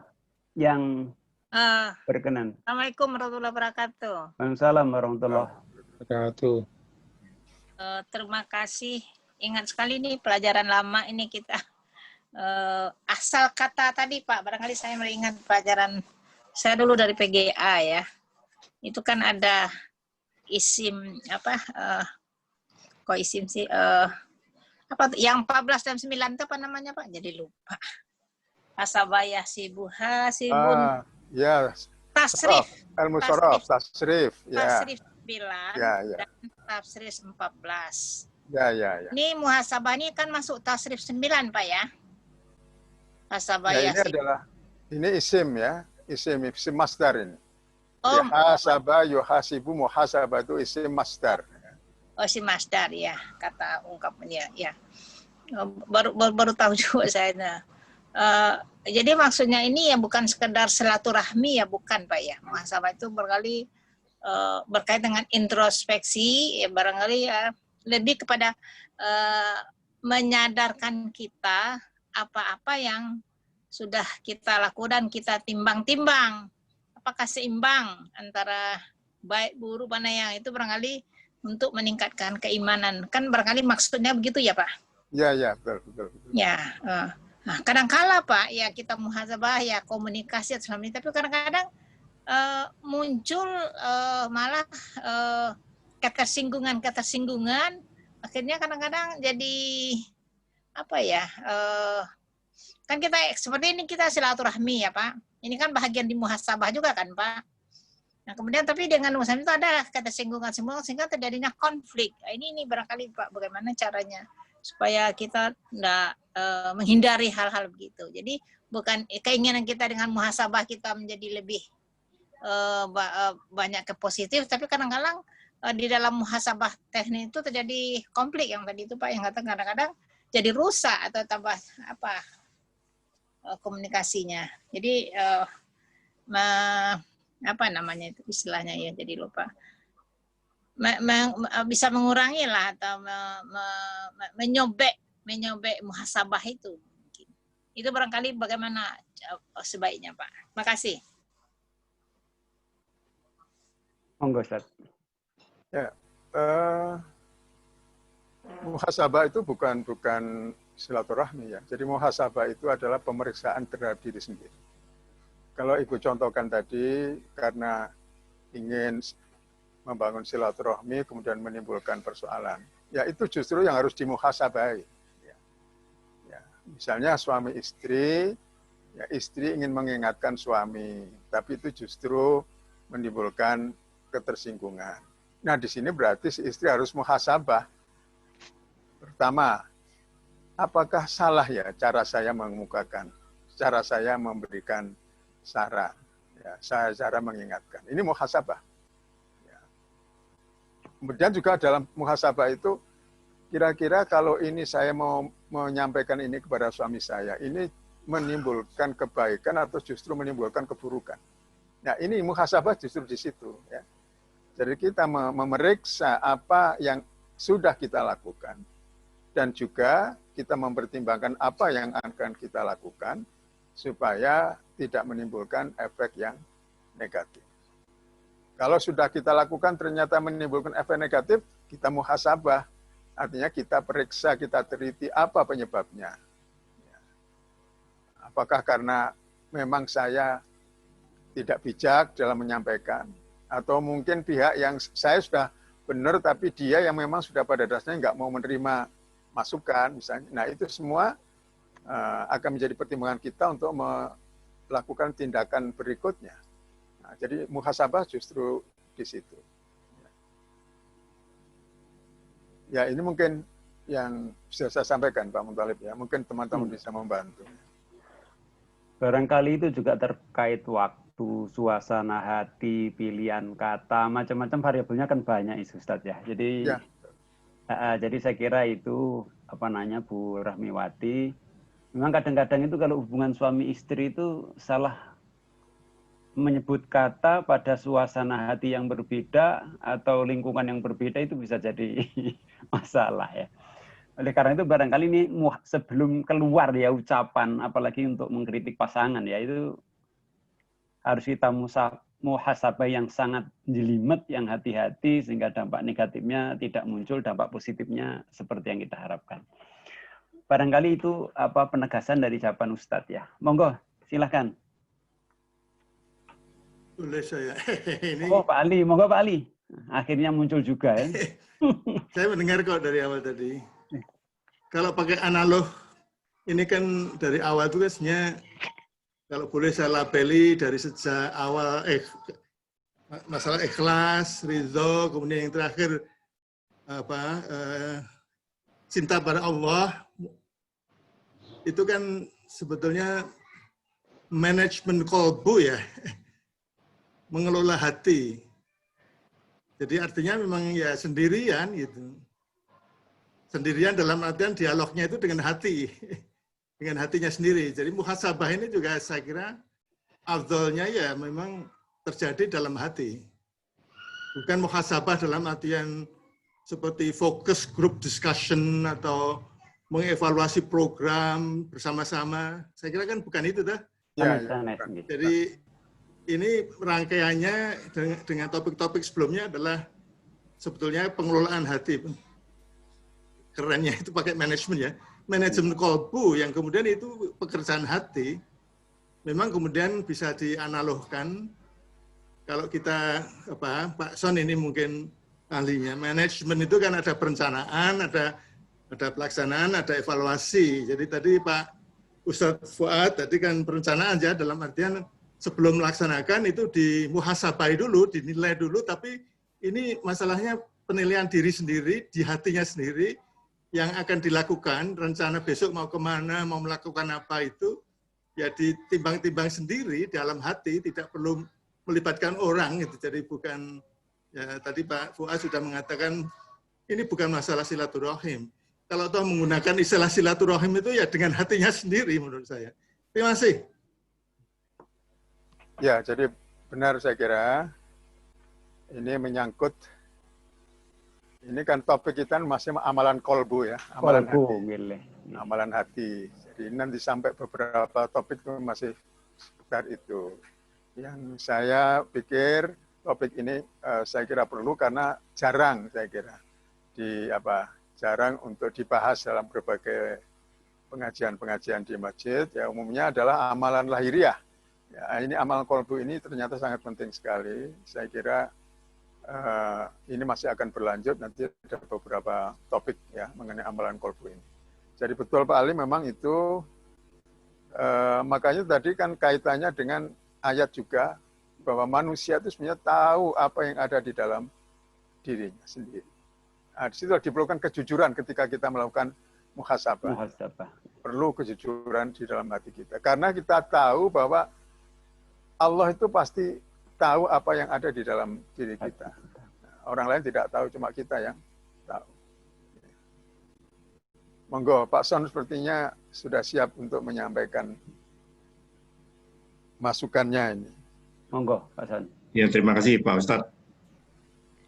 yang berkenan.
Assalamualaikum warahmatullahi wabarakatuh.
Waalaikumsalam warahmatullahi
wabarakatuh.
Terima kasih. Ingat sekali nih pelajaran lama ini kita. Asal kata tadi Pak, barangkali saya meringat pelajaran saya dulu dari PGA ya. Itu kan ada isim apa? Kok isim sih? Apa yang 14 dan 9 itu apa namanya Pak? Jadi lupa. Asabayah sibuha sibun.
Ya.
Tasrif.
Ilmu sorof, tasrif. Ya.
Tasrif 9 dan tasrif 14.
Ya.
Ini muhasabah ini kan masuk tasrif 9 Pak ya. Muhasabah
ya,
ya.
Ini isim ya. Isim masdar ini.
Oh,
muhasabah, yuhasibu, muhasabah itu isim masdar.
Oh, si masdar ya, kata ungkapannya ya. Baru tahu juga saya. Jadi maksudnya ini ya bukan sekedar silaturahmi ya, bukan Pak ya. Muhasabah itu barangkali berkait dengan introspeksi ya, barangkali ya lebih kepada menyadarkan kita apa-apa yang sudah kita lakukan, kita timbang-timbang apakah seimbang antara baik buruk mana yang itu barangkali untuk meningkatkan keimanan. Kan barangkali maksudnya begitu ya Pak?
Ya, betul.
Ya, nah, kadang-kala Pak, ya kita muhasabah ya komunikasi selama ini, tapi kadang-kadang muncul malah ketersinggungan, akhirnya kadang-kadang jadi apa ya? Kan kita seperti ini kita silaturahmi ya Pak. Ini kan bahagian di muhasabah juga kan Pak. Nah kemudian tapi dengan muhasabah itu ada ketersinggungan semua sehingga terjadinya konflik. Nah, ini barangkali Pak bagaimana caranya supaya kita tidak menghindari hal-hal begitu. Jadi bukan keinginan kita dengan muhasabah kita menjadi lebih banyak ke positif, tapi kadang-kadang di dalam muhasabah teknik itu terjadi konflik yang tadi itu Pak yang kata kadang-kadang jadi rusak atau tambah apa komunikasinya. Jadi apa namanya itu istilahnya ya jadi lupa. Bisa mengurangi lah atau menyobek muhasabah itu. Itu barangkali bagaimana sebaiknya Pak. Terima kasih.
Monggo Ustaz.
Ya, muhasabah itu bukan silaturahmi ya. Jadi muhasabah itu adalah pemeriksaan terhadap diri sendiri. kalau Ibu contohkan tadi, karena ingin membangun silaturahmi, kemudian menimbulkan persoalan. Ya itu justru yang harus dimuhasabahi. Ya, misalnya suami istri, ya istri ingin mengingatkan suami, tapi itu justru menimbulkan ketersinggungan. Nah di sini berarti si istri harus muhasabah. Pertama, apakah salah ya cara saya mengemukakan, cara saya memberikan saran, ya, saya cara mengingatkan. Ini muhasabah. Ya. Kemudian juga dalam muhasabah itu, kira-kira kalau ini saya mau menyampaikan ini kepada suami saya, ini menimbulkan kebaikan atau justru menimbulkan keburukan. Nah ini muhasabah justru di situ. Ya. Jadi kita memeriksa apa yang sudah kita lakukan. Dan juga kita mempertimbangkan apa yang akan kita lakukan supaya tidak menimbulkan efek yang negatif. Kalau sudah kita lakukan ternyata menimbulkan efek negatif, kita muhasabah. Artinya kita periksa, kita teliti apa penyebabnya. Apakah karena memang saya tidak bijak dalam menyampaikan, atau mungkin pihak yang saya sudah benar tapi dia yang memang sudah pada dasarnya nggak mau menerima masukan misalnya. Nah itu semua akan menjadi pertimbangan kita untuk melakukan tindakan berikutnya. Nah, jadi muhasabah justru di situ. Ya ini mungkin yang bisa saya sampaikan Pak Muthalib ya. Mungkin teman-teman bisa membantu.
Barangkali itu juga terkait waktu, suasana hati, pilihan kata, macam-macam variabelnya kan banyak Ustadz ya. Jadi
ya.
Jadi saya kira itu Bu Rahmiwati, memang kadang-kadang itu kalau hubungan suami istri itu salah menyebut kata pada suasana hati yang berbeda atau lingkungan yang berbeda itu bisa jadi masalah ya. Oleh karena itu barangkali ini sebelum keluar ya ucapan, apalagi untuk mengkritik pasangan ya, itu harus kita muhasabah yang sangat jelimet, yang hati-hati, sehingga dampak negatifnya tidak muncul, dampak positifnya seperti yang kita harapkan. Barangkali itu penegasan dari jawaban Ustadz ya. Monggo, silahkan.
Boleh saya. Ini...
Oh Pak Ali, monggo Pak Ali. Akhirnya muncul juga ya.
Saya mendengar kok dari awal tadi. Kalau pakai analog, ini kan dari awal itu kan kalau boleh saya labeli dari sejak awal masalah ikhlas, ridho, kemudian yang terakhir cinta pada Allah, itu kan sebetulnya manajemen kolbu ya, mengelola hati. Jadi artinya memang ya sendirian gitu. Sendirian dalam artian dialognya itu dengan hati. Dengan hatinya sendiri. Jadi muhasabah ini juga saya kira afdolnya ya memang terjadi dalam hati. Bukan muhasabah dalam artian seperti focus group discussion atau mengevaluasi program bersama-sama. Saya kira kan bukan itu dah.
Ya.
Jadi ini rangkaiannya dengan topik-topik sebelumnya adalah sebetulnya pengelolaan hati. Kerennya itu pakai manajemen ya. Manajemen kolbu yang kemudian itu pekerjaan hati. Memang kemudian bisa dianalogkan. Kalau kita, Pak Son ini mungkin ahlinya. Manajemen itu kan ada perencanaan, ada pelaksanaan, ada evaluasi. Jadi tadi Pak Ustadz Fuad tadi kan perencanaan ya, dalam artian sebelum melaksanakan itu dimuhasabai dulu, dinilai dulu, tapi ini masalahnya penilaian diri sendiri, di hatinya sendiri, yang akan dilakukan, rencana besok mau kemana, mau melakukan apa itu, ya ditimbang-timbang sendiri dalam hati, tidak perlu melibatkan orang, gitu. Jadi bukan, ya tadi Pak Fuad sudah mengatakan, ini bukan masalah silaturahim. Kalau toh menggunakan istilah silaturahim itu ya dengan hatinya sendiri menurut saya. Terima kasih.
Ya, jadi benar saya kira ini menyangkut, ini kan topik kita masih amalan kolbu ya, amalan hati. Amalan hati. Jadi nanti sampai beberapa topik itu masih sekitar itu. Yang saya pikir topik ini saya kira perlu karena jarang saya kira jarang untuk dibahas dalam berbagai pengajian-pengajian di masjid. Ya umumnya adalah amalan lahiriah. Ya, ini amal kolbu ini ternyata sangat penting sekali. Saya kira ini masih akan berlanjut, nanti ada beberapa topik ya mengenai amalan kolbu ini. Jadi betul Pak Ali, memang itu makanya tadi kan kaitannya dengan ayat juga, bahwa manusia itu sebenarnya tahu apa yang ada di dalam dirinya sendiri. Nah, di situ diperlukan kejujuran ketika kita melakukan muhasabah. Perlu kejujuran di dalam hati kita. Karena kita tahu bahwa Allah itu pasti tahu apa yang ada di dalam diri kita. Orang lain tidak tahu, cuma kita yang tahu. Monggo, Pak Son sepertinya sudah siap untuk menyampaikan masukannya ini.
Monggo, Pak Son.
Ya, terima kasih Pak Ustadz.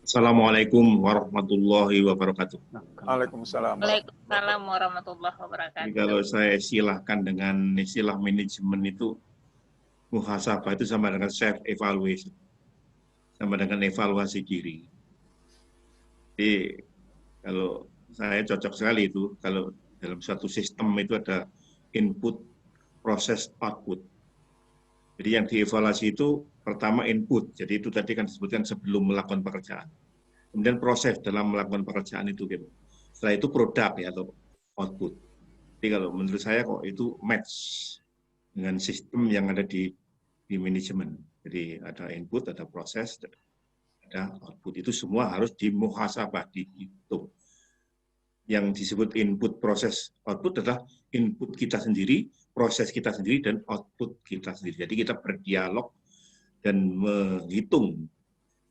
Assalamualaikum warahmatullahi wabarakatuh.
Waalaikumsalam.
Waalaikumsalam warahmatullahi wabarakatuh.
Jadi kalau saya istilahkan dengan istilah manajemen itu, muhasabah itu sama dengan self evaluation, sama dengan evaluasi diri. Jadi kalau saya cocok sekali itu, kalau dalam suatu sistem itu ada input, proses, output. Jadi yang dievaluasi itu pertama input, jadi itu tadi kan disebutkan sebelum melakukan pekerjaan. Kemudian proses dalam melakukan pekerjaan itu gitu. Setelah itu produk ya atau output. Jadi kalau menurut saya kok itu match dengan sistem yang ada di manajemen. Jadi ada input, ada proses, ada output. Itu semua harus dimuhasabah, dihitung. Yang disebut input, proses, output adalah input kita sendiri, proses kita sendiri, dan output kita sendiri. Jadi kita berdialog dan menghitung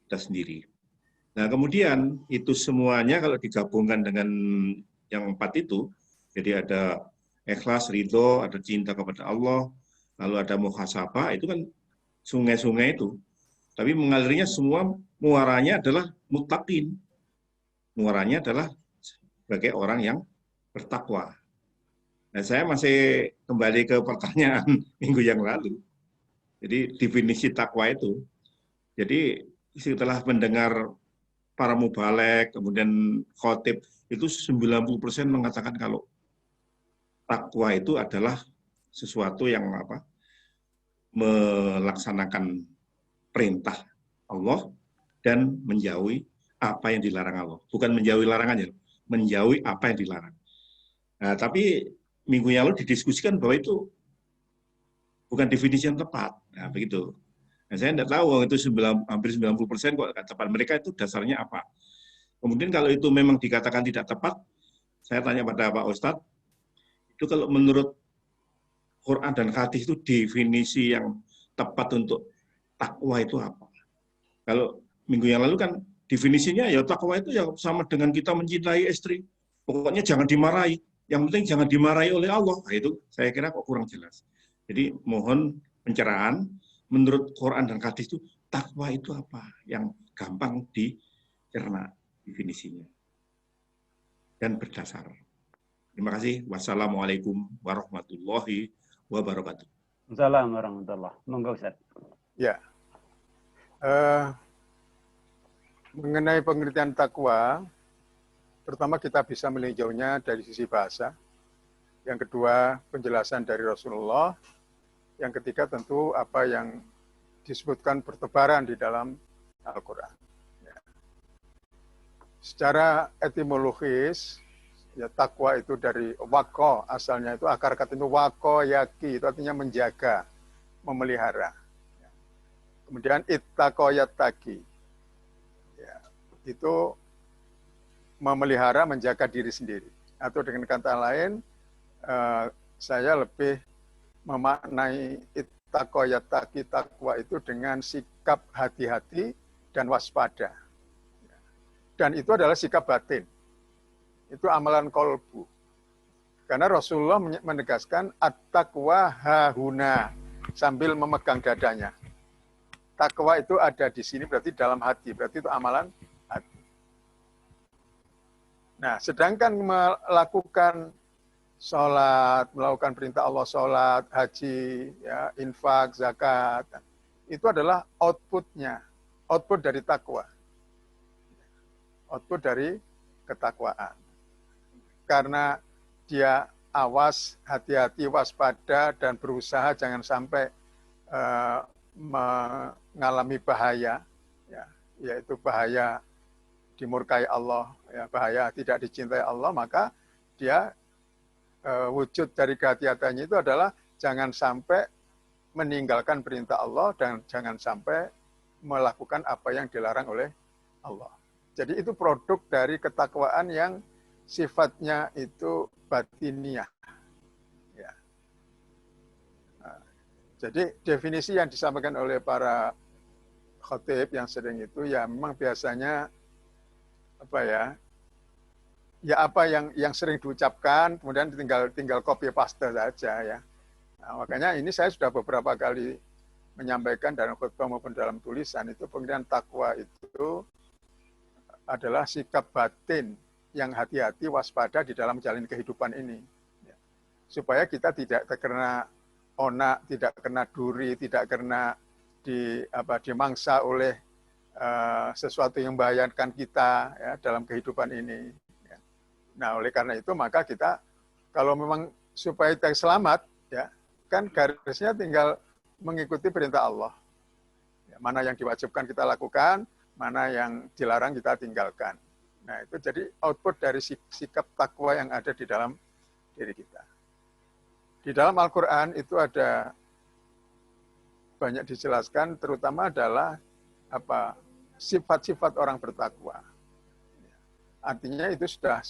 kita sendiri. Nah, kemudian itu semuanya kalau digabungkan dengan yang 4 itu, jadi ada ikhlas, ridho, ada cinta kepada Allah, lalu ada muhasabah, itu kan sungai-sungai itu. Tapi mengalirnya semua muaranya adalah muttaqin. Muaranya adalah sebagai orang yang bertakwa. Nah, saya masih kembali ke pertanyaan minggu yang lalu. Jadi definisi takwa itu, jadi setelah mendengar para mubalek, kemudian khotib, itu 90% mengatakan kalau takwa itu adalah sesuatu yang melaksanakan perintah Allah dan menjauhi apa yang dilarang Allah. Bukan menjauhi larangannya, menjauhi apa yang dilarang. Nah, tapi minggu yang lalu didiskusikan bahwa itu bukan definisi yang tepat. Nah, begitu. Nah, saya tidak tahu itu hampir 90% kok tepat. Mereka itu dasarnya apa. Kemudian kalau itu memang dikatakan tidak tepat, saya tanya pada Pak Ustadz, itu kalau menurut Quran dan hadis itu definisi yang tepat untuk takwa itu apa? Kalau minggu yang lalu kan definisinya ya takwa itu ya sama dengan kita mencintai istri. Pokoknya jangan dimarahi. Yang penting jangan dimarahi oleh Allah. Nah, itu saya kira kok kurang jelas. Jadi mohon pencerahan, menurut Quran dan hadis itu takwa itu apa? Yang gampang dicerna definisinya. Dan berdasar. Terima kasih. Wassalamualaikum warahmatullahi wabarakatuh.
Assalamualaikum warahmatullahi wabarakatuh. Monggo Ustaz.
Ya. Mengenai pengertian takwa, pertama kita bisa meninjaunya dari sisi bahasa. Yang kedua, penjelasan dari Rasulullah. Yang ketiga tentu apa yang disebutkan bertebaran di dalam Al-Quran. Ya. Secara etimologis, ya, takwa itu dari wako, asalnya itu akar kata itu wako yaki, itu artinya menjaga, memelihara. Ya. Kemudian ittaqoyataki, ya, itu memelihara, menjaga diri sendiri. Atau dengan kata lain, saya lebih memaknai ittaqoyataki, takwa itu dengan sikap hati-hati dan waspada. Dan itu adalah sikap batin. Itu amalan kolbu. Karena Rasulullah menegaskan at-taqwa hahuna sambil memegang dadanya. Takwa itu ada di sini berarti dalam hati, berarti itu amalan hati. Nah, sedangkan melakukan sholat, melakukan perintah Allah sholat, haji, ya, infak, zakat, itu adalah outputnya, output dari takwa, output dari ketakwaan. Karena dia awas, hati-hati, waspada, dan berusaha jangan sampai mengalami bahaya, ya, yaitu bahaya dimurkai Allah, ya, bahaya tidak dicintai Allah, maka dia wujud dari kehati-hatiannya itu adalah jangan sampai meninggalkan perintah Allah dan jangan sampai melakukan apa yang dilarang oleh Allah. Jadi itu produk dari ketakwaan yang sifatnya itu batiniah. Ya. Nah, jadi definisi yang disampaikan oleh para khatib yang sering itu ya memang biasanya apa ya apa yang sering diucapkan kemudian tinggal copy paste saja ya. Nah, makanya ini saya sudah beberapa kali menyampaikan dalam khutbah maupun dalam tulisan itu pengertian takwa itu adalah sikap batin yang hati-hati waspada di dalam menjalani kehidupan ini. Ya. Supaya kita tidak terkena onak, tidak kena duri, tidak kena dimangsa oleh sesuatu yang membahayakan kita ya, dalam kehidupan ini. Ya. Nah, oleh karena itu maka kita kalau memang supaya kita selamat, ya kan garisnya tinggal mengikuti perintah Allah. Ya, mana yang diwajibkan kita lakukan, mana yang dilarang kita tinggalkan. Nah, itu jadi output dari sikap takwa yang ada di dalam diri kita. Di dalam Al-Quran itu ada banyak dijelaskan, terutama adalah sifat-sifat orang bertakwa. Artinya itu sudah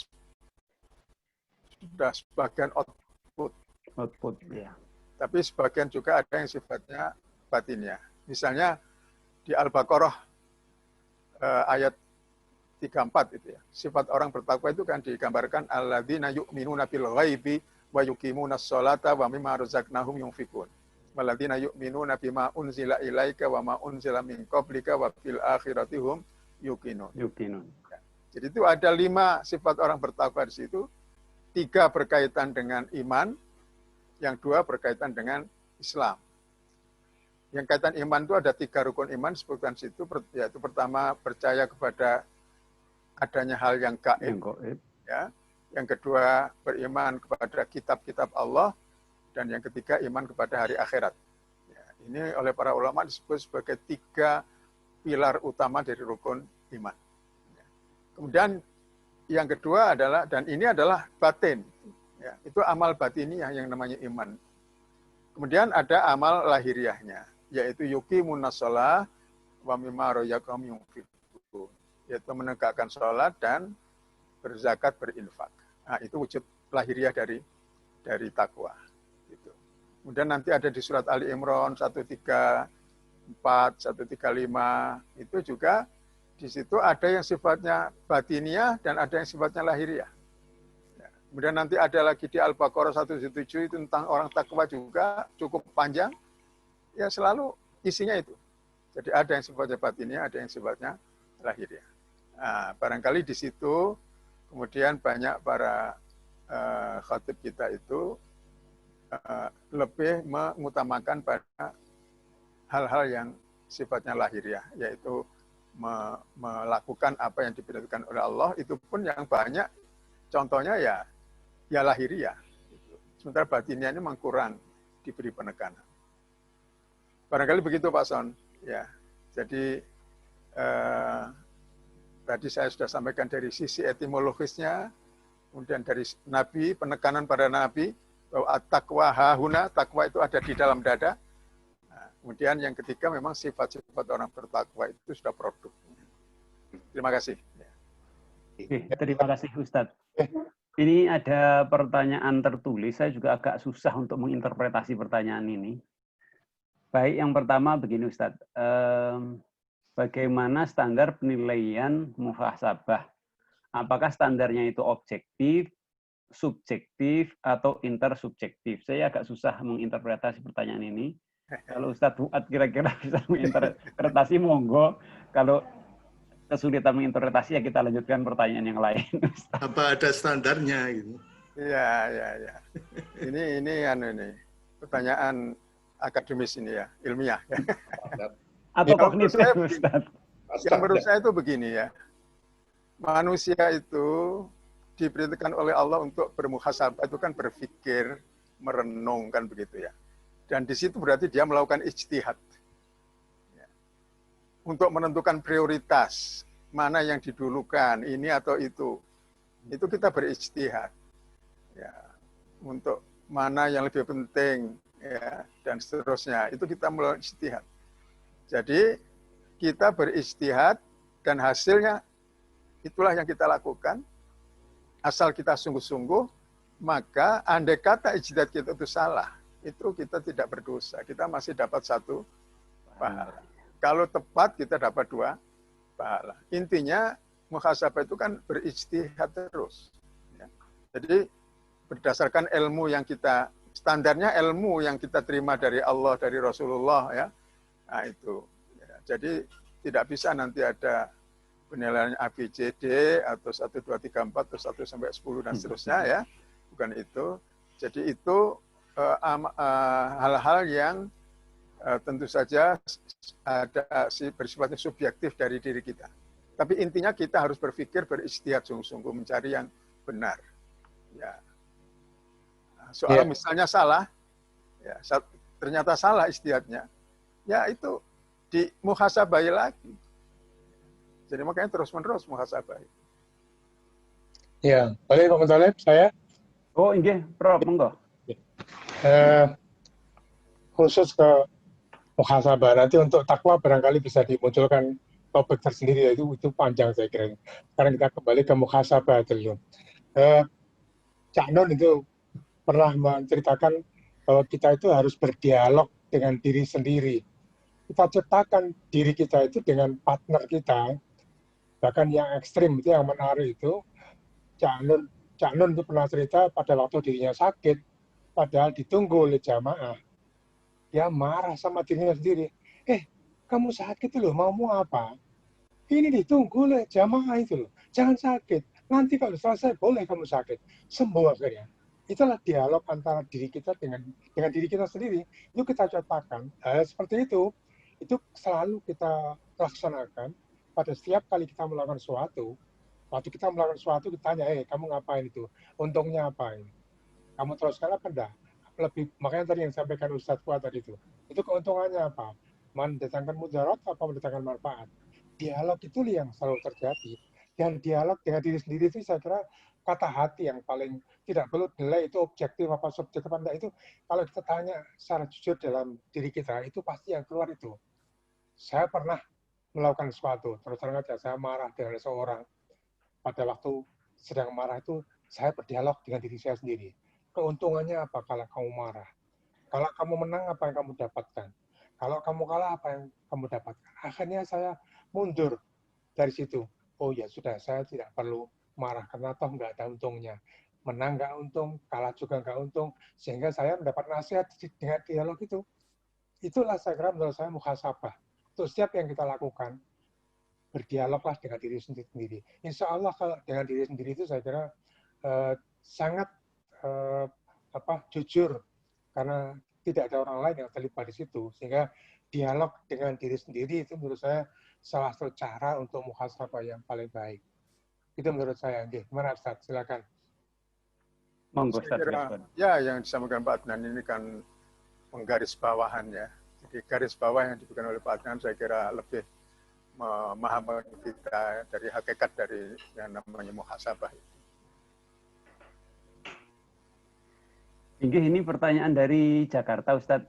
sebagian output
ya.
Tapi sebagian juga ada yang sifatnya batinnya. Misalnya di Al-Baqarah ayat 34 itu ya. Sifat orang bertakwa itu kan digambarkan alladzina yu'minuna bil ghaibi wa yuqimunas sholata wa mimma razaqnahum yunfikun. Walladzina yu'minuna bima unzila ilaika wa ma unzila min qablika wa bil akhirati hum yuqinun. Jadi itu ada 5 sifat orang bertakwa di situ. 3 berkaitan dengan iman, yang 2 berkaitan dengan Islam. Yang kaitan iman itu ada 3 rukun iman sebutkan situ, yaitu pertama percaya kepada adanya hal yang gaib, ya. Yang kedua beriman kepada kitab-kitab Allah, dan yang ketiga iman kepada hari akhirat. Ya, ini oleh para ulama disebut sebagai 3 pilar utama dari rukun iman. Ya. Kemudian yang kedua adalah, dan ini adalah batin, ya, itu amal batiniah yang namanya iman. Kemudian ada amal lahiriahnya, yaitu yuqimunas shalah wa mimma razaqnahum yunfiqun, yaitu menegakkan sholat dan berzakat, berinfak. Nah, itu wujud lahiriah dari takwa. Gitu. Kemudian nanti ada di surat Ali Imran 134, 135, itu juga di situ ada yang sifatnya batiniah dan ada yang sifatnya lahiriah. Kemudian nanti ada lagi di Al-Baqarah 117 itu tentang orang takwa juga cukup panjang. Ya selalu isinya itu. Jadi ada yang sifatnya batiniah, ada yang sifatnya lahiriah. Nah, barangkali di situ kemudian banyak para khatib kita itu lebih mengutamakan pada hal-hal yang sifatnya lahiriah, yaitu melakukan apa yang diperintahkan oleh Allah, itu pun yang banyak contohnya ya lahiriah. Sementara batinnya ini memang kurang diberi penekanan. Barangkali begitu Pak Son. Ya, jadi tadi saya sudah sampaikan dari sisi etimologisnya, kemudian dari Nabi, penekanan pada Nabi, bahwa at-taqwa hahuna, takwa itu ada di dalam dada. Nah, kemudian yang ketiga memang sifat-sifat orang bertakwa itu sudah produk. Terima kasih.
Terima kasih Ustadz. Ini ada pertanyaan tertulis, saya juga agak susah untuk menginterpretasi pertanyaan ini. Baik, yang pertama begini Ustadz, bagaimana standar penilaian muhasabah? Apakah standarnya itu objektif, subjektif, atau intersubjektif? Saya agak susah menginterpretasi pertanyaan ini. Kalau Ustadz Fuad kira-kira bisa menginterpretasi, monggo. Kalau kesulitan menginterpretasi, ya kita lanjutkan pertanyaan yang lain. Ustadz.
Apa ada standarnya gitu?
Iya. Ini pertanyaan akademis ini ya, ilmiah.
Atau kognitif, Ustaz.
Yang menurut saya itu begini ya. Manusia itu diperintahkan oleh Allah untuk bermuhasabah, itu kan berpikir, merenung kan begitu ya. Dan di situ berarti dia melakukan ijtihad. Ya. Untuk menentukan prioritas, mana yang didulukan, ini atau itu. Itu kita berijtihad. Ya. Untuk mana yang lebih penting, ya, dan seterusnya. Itu kita melakukan ijtihad. Jadi kita berijtihad dan hasilnya itulah yang kita lakukan. Asal kita sungguh-sungguh, maka andai kata ijtihad kita itu salah, itu kita tidak berdosa. Kita masih dapat 1 pahala. Kalau tepat kita dapat 2 pahala. Intinya muhasabah itu kan berijtihad terus. Ya. Jadi berdasarkan ilmu yang kita, standarnya ilmu yang kita terima dari Allah, dari Rasulullah, ya. Nah itu. Ya. Jadi tidak bisa nanti ada penilaian A, B, C, D, atau 1, 2, 3, 4, atau 1 sampai 10, dan seterusnya, ya. Bukan itu. Jadi itu hal-hal yang tentu saja ada bersifatnya subjektif dari diri kita. Tapi intinya kita harus berpikir, berijtihad sungguh-sungguh, mencari yang benar. Ya. Soal misalnya salah, ya, ternyata salah ijtihadnya, ya itu di muhasabai lagi. Jadi makanya terus-menerus muhasabah.
Ya, boleh Pak Muthalib, saya?
Oh, inggih, Prof, monggo.
Khusus ke muhasabah, nanti untuk takwa barangkali bisa dimunculkan topik tersendiri, itu panjang saya kira. Sekarang kita kembali ke muhasabah dulu. Cak Nun itu pernah menceritakan bahwa kita itu harus berdialog dengan diri sendiri. Kita ciptakan diri kita itu dengan partner kita. Bahkan yang ekstrim itu, yang menarik itu, Cak Nun itu pernah cerita pada waktu dirinya sakit, padahal ditunggu oleh jamaah. Dia marah sama dirinya sendiri. Kamu sakit loh, mau apa? Ini ditunggu oleh jamaah itu loh. Jangan sakit. Nanti kalau selesai boleh kamu sakit. Sembuh akhirnya. Itulah dialog antara diri kita dengan diri kita sendiri. Itu kita ciptakan. Seperti itu selalu kita laksanakan. Pada setiap kali kita melakukan sesuatu, waktu kita melakukan sesuatu, kita tanya, kamu ngapain itu? Untungnya apa ini? Kamu teruskan apa enggak? Makanya tadi yang sampaikan Ustadz Fuad tadi itu keuntungannya apa? Mendatangkan mudarat apa mendatangkan manfaat? Dialog itu yang selalu terjadi. Dan dialog dengan diri sendiri itu saya kira kata hati yang paling tidak perlu nilai itu objektif apa subjektif apa enggak, itu kalau kita tanya secara jujur dalam diri kita, itu pasti yang keluar itu. Saya pernah melakukan sesuatu, terus terang aja saya marah dengan seseorang. Pada waktu sedang marah itu, saya berdialog dengan diri saya sendiri. Keuntungannya apa kalau kamu marah? Kalau kamu menang, apa yang kamu dapatkan? Kalau kamu kalah, apa yang kamu dapatkan? Akhirnya saya mundur dari situ. Oh ya sudah, saya tidak perlu marah, karena toh nggak ada untungnya. Menang nggak untung, kalah juga nggak untung. Sehingga saya mendapat nasihat dengan dialog itu. Itulah saya kira menurut saya muhasabah. Untuk setiap yang kita lakukan, berdialoglah dengan diri sendiri. Insya Allah kalau dengan diri sendiri itu saya kira sangat jujur, karena tidak ada orang lain yang terlibat di situ. Sehingga dialog dengan diri sendiri itu menurut saya salah satu cara untuk muhasabah yang paling baik. Itu menurut saya. Gimana Ustaz? Silakan.
Monggo Ustaz.
Ya, yang disampaikan Pak Adnan ini kan menggaris bawahannya. Jadi garis bawah yang diberikan oleh Pak Adnan saya kira lebih memahami kita dari hakikat dari yang namanya muhasabah.
Ini pertanyaan dari Jakarta, Ustadz.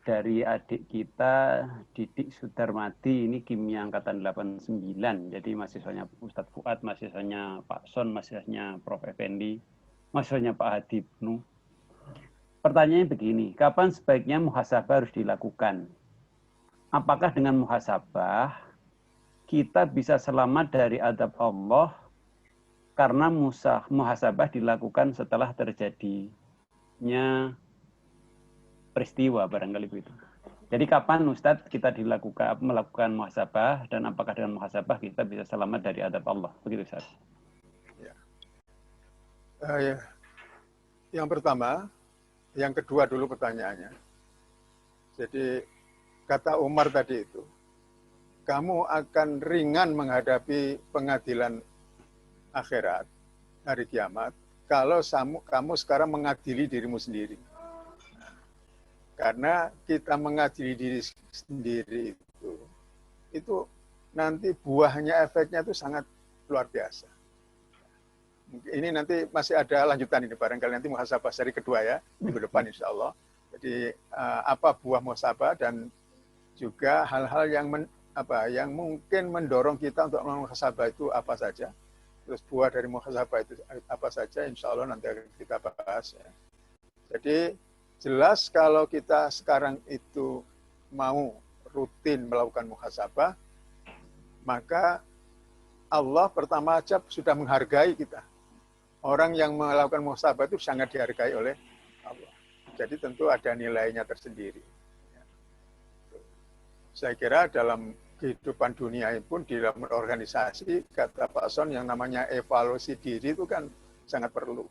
Dari adik kita, Didik Sudarmadi, ini kimia angkatan 89. Jadi mahasiswanya Ustadz Fuad, mahasiswanya Pak Son, mahasiswanya Prof. Effendi, mahasiswanya Pak Hadibnu. Pertanyaannya begini, kapan sebaiknya muhasabah harus dilakukan? Apakah dengan muhasabah kita bisa selamat dari adab Allah karena muhasabah dilakukan setelah terjadinya peristiwa barangkali begitu. Jadi kapan Ustadz kita melakukan muhasabah, dan apakah dengan muhasabah kita bisa selamat dari adab Allah? Begitu Ustadz.
Ya. Yang pertama, yang kedua dulu pertanyaannya. Jadi kata Umar tadi itu, kamu akan ringan menghadapi pengadilan akhirat, hari kiamat, kalau kamu sekarang mengadili dirimu sendiri. Karena kita mengadili diri sendiri itu nanti buahnya, efeknya itu sangat luar biasa. Ini nanti masih ada lanjutan ini, barangkali nanti muhasabah seri kedua ya, minggu depan insya Allah. Jadi apa buah muhasabah dan juga hal-hal yang mungkin mendorong kita untuk muhasabah itu apa saja. Terus buah dari muhasabah itu apa saja, insya Allah nanti akan kita bahas ya. Jadi jelas kalau kita sekarang itu mau rutin melakukan muhasabah, maka Allah pertama aja sudah menghargai kita. Orang yang melakukan muhasabah itu sangat dihargai oleh Allah. Jadi tentu ada nilainya tersendiri. Saya kira dalam kehidupan dunia pun, di dalam organisasi, kata Pak Son, yang namanya evaluasi diri itu kan sangat perlu.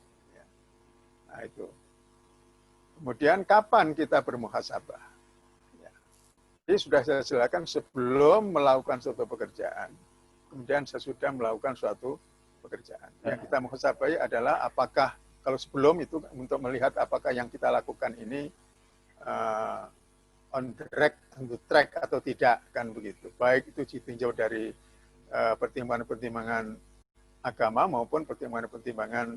Nah itu. Kemudian kapan kita bermuhasabah? Jadi sudah saya jelaskan sebelum melakukan suatu pekerjaan, kemudian sesudah melakukan suatu pekerjaan. Yang kita muhasabahi adalah apakah, kalau sebelum itu untuk melihat apakah yang kita lakukan ini on the track atau tidak, kan begitu. Baik itu ditinjau dari pertimbangan-pertimbangan agama maupun pertimbangan-pertimbangan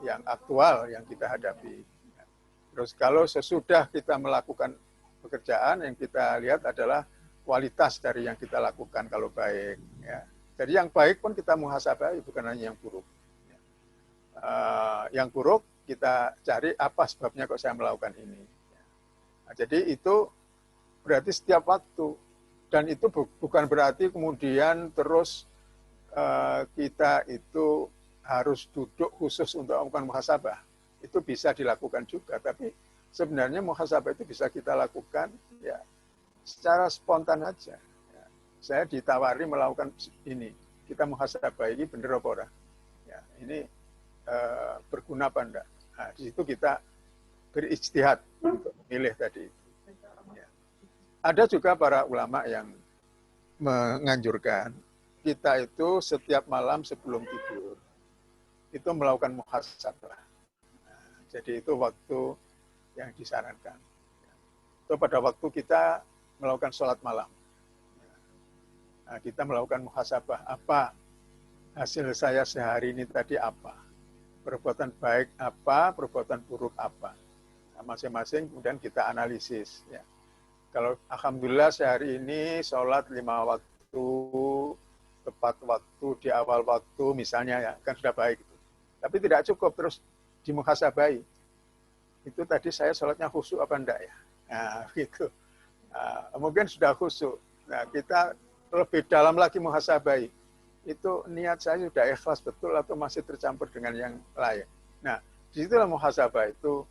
yang aktual yang kita hadapi. Terus kalau sesudah kita melakukan pekerjaan, yang kita lihat adalah kualitas dari yang kita lakukan kalau baik. Ya. Jadi yang baik pun kita muhasabah, bukan hanya yang buruk. Yang buruk kita cari apa sebabnya kok saya melakukan ini. Nah, jadi itu berarti setiap waktu, dan itu bukan berarti kemudian terus kita itu harus duduk khusus untuk melakukan muhasabah. Itu bisa dilakukan juga, tapi sebenarnya muhasabah itu bisa kita lakukan ya secara spontan aja. Ya. Saya ditawari melakukan ini, kita muhasabah ini bener apa ora? Ya, ini berguna apa enggak? Nah, di situ kita berijtihad untuk memilih tadi. Ya. Ada juga para ulama yang menganjurkan kita itu setiap malam sebelum tidur itu melakukan muhasabah. Nah, jadi itu waktu yang disarankan. Itu pada waktu kita melakukan sholat malam. Nah, kita melakukan muhasabah. Apa hasil saya sehari ini tadi apa? Perbuatan baik apa? Perbuatan buruk apa? Nah, masing-masing kemudian kita analisis. Ya. Kalau alhamdulillah sehari ini sholat 5 waktu, tepat waktu, di awal waktu misalnya, ya kan sudah baik. Tapi tidak cukup terus dimuhasabahi. Itu tadi saya sholatnya khusyuk apa enggak ya? Nah, gitu. Nah, mungkin sudah khusyuk. Nah, kita lebih dalam lagi muhasabahi. Itu niat saya sudah ikhlas betul atau masih tercampur dengan yang lain. Nah, disitulah muhasabah itu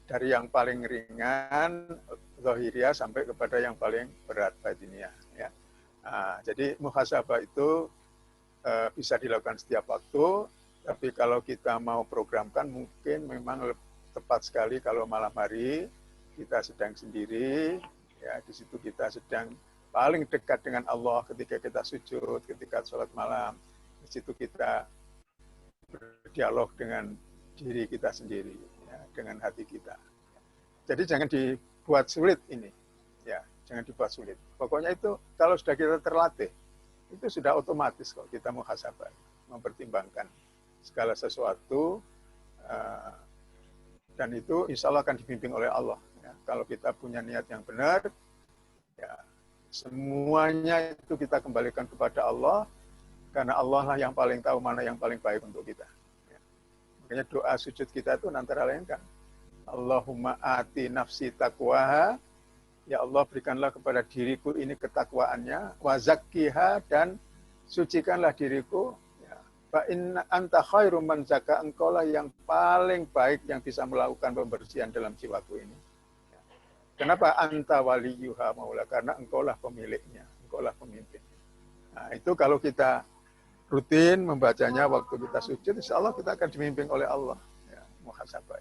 dari yang paling ringan, zahiriyah, sampai kepada yang paling berat, batiniyah. Ya. Nah, jadi muhasabah itu bisa dilakukan setiap waktu. Tapi kalau kita mau programkan, mungkin memang tepat sekali kalau malam hari kita sedang sendiri, ya di situ kita sedang paling dekat dengan Allah ketika kita sujud, ketika sholat malam. Di situ kita berdialog dengan diri kita sendiri, ya, dengan hati kita. Jadi jangan dibuat sulit ini, ya jangan dibuat sulit. Pokoknya itu kalau sudah kita terlatih, itu sudah otomatis kok kita muhasabah, mempertimbangkan segala sesuatu, dan itu insya Allah akan dibimbing oleh Allah. Ya. Kalau kita punya niat yang benar, ya, semuanya itu kita kembalikan kepada Allah, karena Allah lah yang paling tahu mana yang paling baik untuk kita. Ya. Makanya doa sujud kita itu antara lain kan, Allahumma ati nafsi taqwaha, ya Allah berikanlah kepada diriku ini ketakwaannya, wa zakkiha, dan sucikanlah diriku. Fa inna anta khairum man zaka, engkaulah yang paling baik yang bisa melakukan pembersihan dalam jiwaku ini. Kenapa? Anta waliyuha maula, karena engkaulah pemiliknya, engkaulah pemimpin. Nah, itu kalau kita rutin membacanya waktu kita sujud, insya Allah kita akan dibimbing oleh Allah. Ya, muhasabah.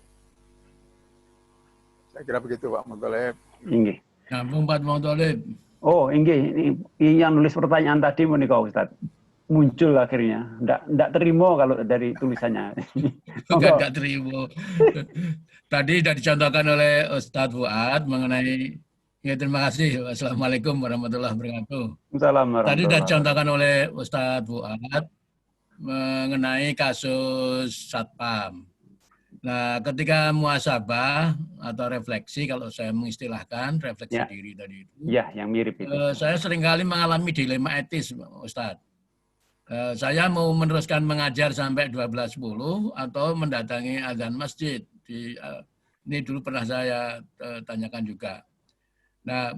Saya kira begitu Pak Muntolib.
Inggih.
Nyambung Pak Muntolib.
Oh, inggih. Ini yang nulis pertanyaan tadi menika Ustaz. muncul akhirnya. Nggak terima kalau dari tulisannya.
Enggak terima. Tadi sudah dicontohkan oleh Ustadz Fuad mengenai, ya terima kasih. Assalamualaikum warahmatullahi wabarakatuh. Tadi sudah dicontohkan oleh Ustadz Fuad mengenai kasus Satpam. Nah, ketika muhasabah atau refleksi, kalau saya mengistilahkan refleksi diri tadi itu,
ya, yang mirip itu.
Saya seringkali mengalami dilema etis, Ustadz. Saya mau meneruskan mengajar sampai 12.10 atau mendatangi azan masjid. Ini dulu pernah saya tanyakan juga. Nah,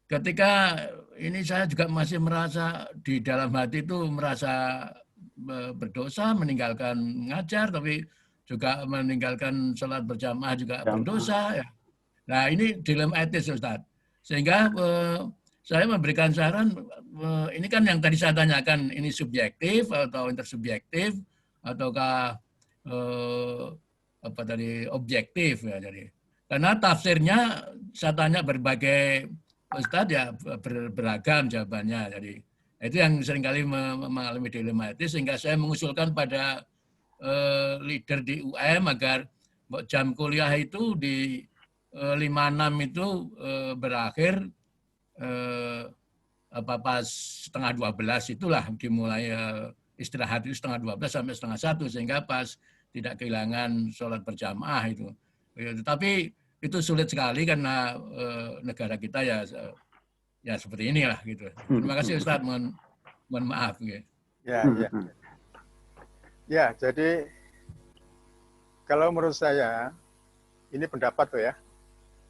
ketika ini saya juga masih merasa di dalam hati itu merasa berdosa meninggalkan mengajar, tapi juga meninggalkan sholat berjamaah juga berdosa. Ya. Nah, ini dilema etis, Ustadz. Sehingga saya memberikan saran, ini kan yang tadi saya tanyakan, ini subjektif atau intersubjektif, ataukah objektif. Ya, jadi. Karena tafsirnya saya tanya berbagai Ustadz ya beragam jawabannya. Jadi itu yang seringkali mengalami dilema etis, sehingga saya mengusulkan pada leader di UM agar jam kuliah itu di 5.6 itu berakhir pas setengah 12 itulah dimulai istirahat itu setengah 12 sampai setengah 1 sehingga pas tidak kehilangan sholat berjamaah itu. Tapi itu sulit sekali karena negara kita ya seperti inilah gitu. Terima kasih Ustadz, mohon maaf. Gitu.
Ya, jadi kalau menurut saya ini pendapat tuh ya.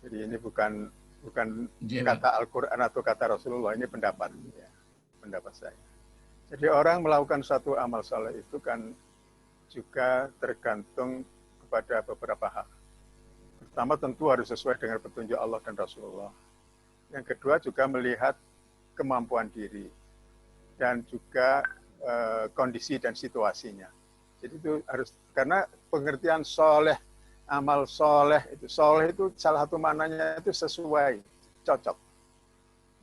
Jadi ini bukan kata Al-Quran atau kata Rasulullah, ini pendapat ya, pendapat saya. Jadi orang melakukan suatu amal saleh itu kan juga tergantung kepada beberapa hal. Pertama tentu harus sesuai dengan petunjuk Allah dan Rasulullah. Yang kedua juga melihat kemampuan diri dan juga kondisi dan situasinya. Jadi itu harus, karena pengertian soleh, amal soleh itu salah satu maknanya itu sesuai, cocok.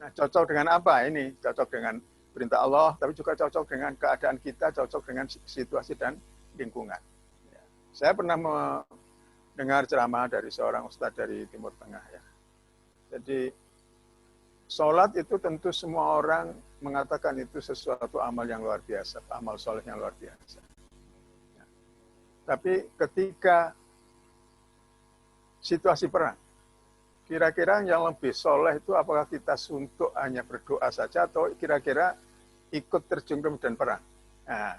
Nah, cocok dengan apa? Ini cocok dengan perintah Allah, tapi juga cocok dengan keadaan kita, cocok dengan situasi dan lingkungan. Ya. Saya pernah mendengar ceramah dari seorang ustadz dari Timur Tengah ya. Jadi sholat itu tentu semua orang mengatakan itu sesuatu amal yang luar biasa, amal soleh yang luar biasa. Tapi ketika situasi perang, kira-kira yang lebih soleh itu apakah kita suntuk hanya berdoa saja atau kira-kira ikut terjun ke medan perang? Nah,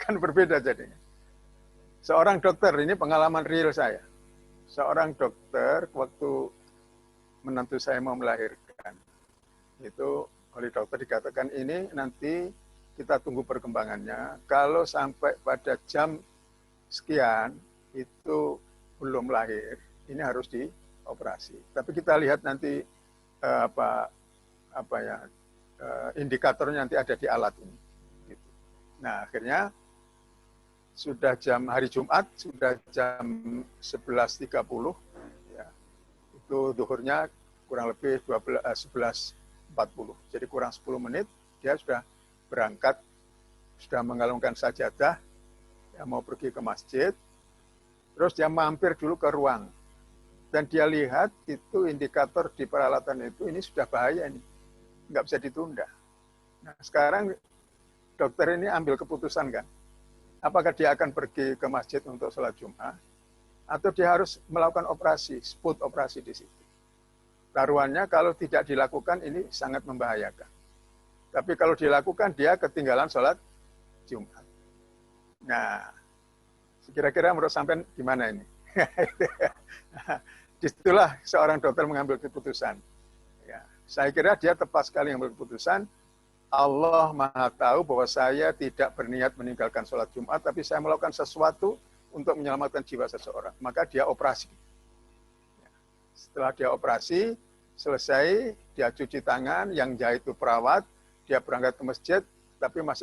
kan berbeda jadinya. Seorang dokter, ini pengalaman real saya. Seorang dokter waktu menantu saya mau melahirkan, itu oleh dokter dikatakan ini nanti kita tunggu perkembangannya. Kalau sampai pada jam sekian itu belum lahir, ini harus dioperasi. Tapi kita lihat nanti indikatornya nanti ada di alat ini. Gitu. Nah akhirnya sudah hari Jumat, sudah jam 11.30, ya, itu duhurnya kurang lebih 11.40. Jadi kurang 10 menit dia sudah berangkat, sudah mengalungkan sajadah, ya, mau pergi ke masjid, terus dia mampir dulu ke ruang. Dan dia lihat itu indikator di peralatan itu, ini sudah bahaya ini. Nggak bisa ditunda. Nah sekarang dokter ini ambil keputusan kan. Apakah dia akan pergi ke masjid untuk sholat Jumat, atau dia harus melakukan operasi, spot operasi di situ. Taruhannya kalau tidak dilakukan ini sangat membahayakan. Tapi kalau dilakukan dia ketinggalan sholat Jumat. Nah, kira-kira menurut sampean gimana ini? Disitulah seorang dokter mengambil keputusan. Ya, saya kira dia tepat sekali mengambil keputusan. Allah Maha tahu bahwa saya tidak berniat meninggalkan sholat Jumat, tapi saya melakukan sesuatu untuk menyelamatkan jiwa seseorang. Maka dia operasi. Setelah dia operasi, selesai, dia cuci tangan, yang jahit itu perawat, dia berangkat ke masjid, tapi masih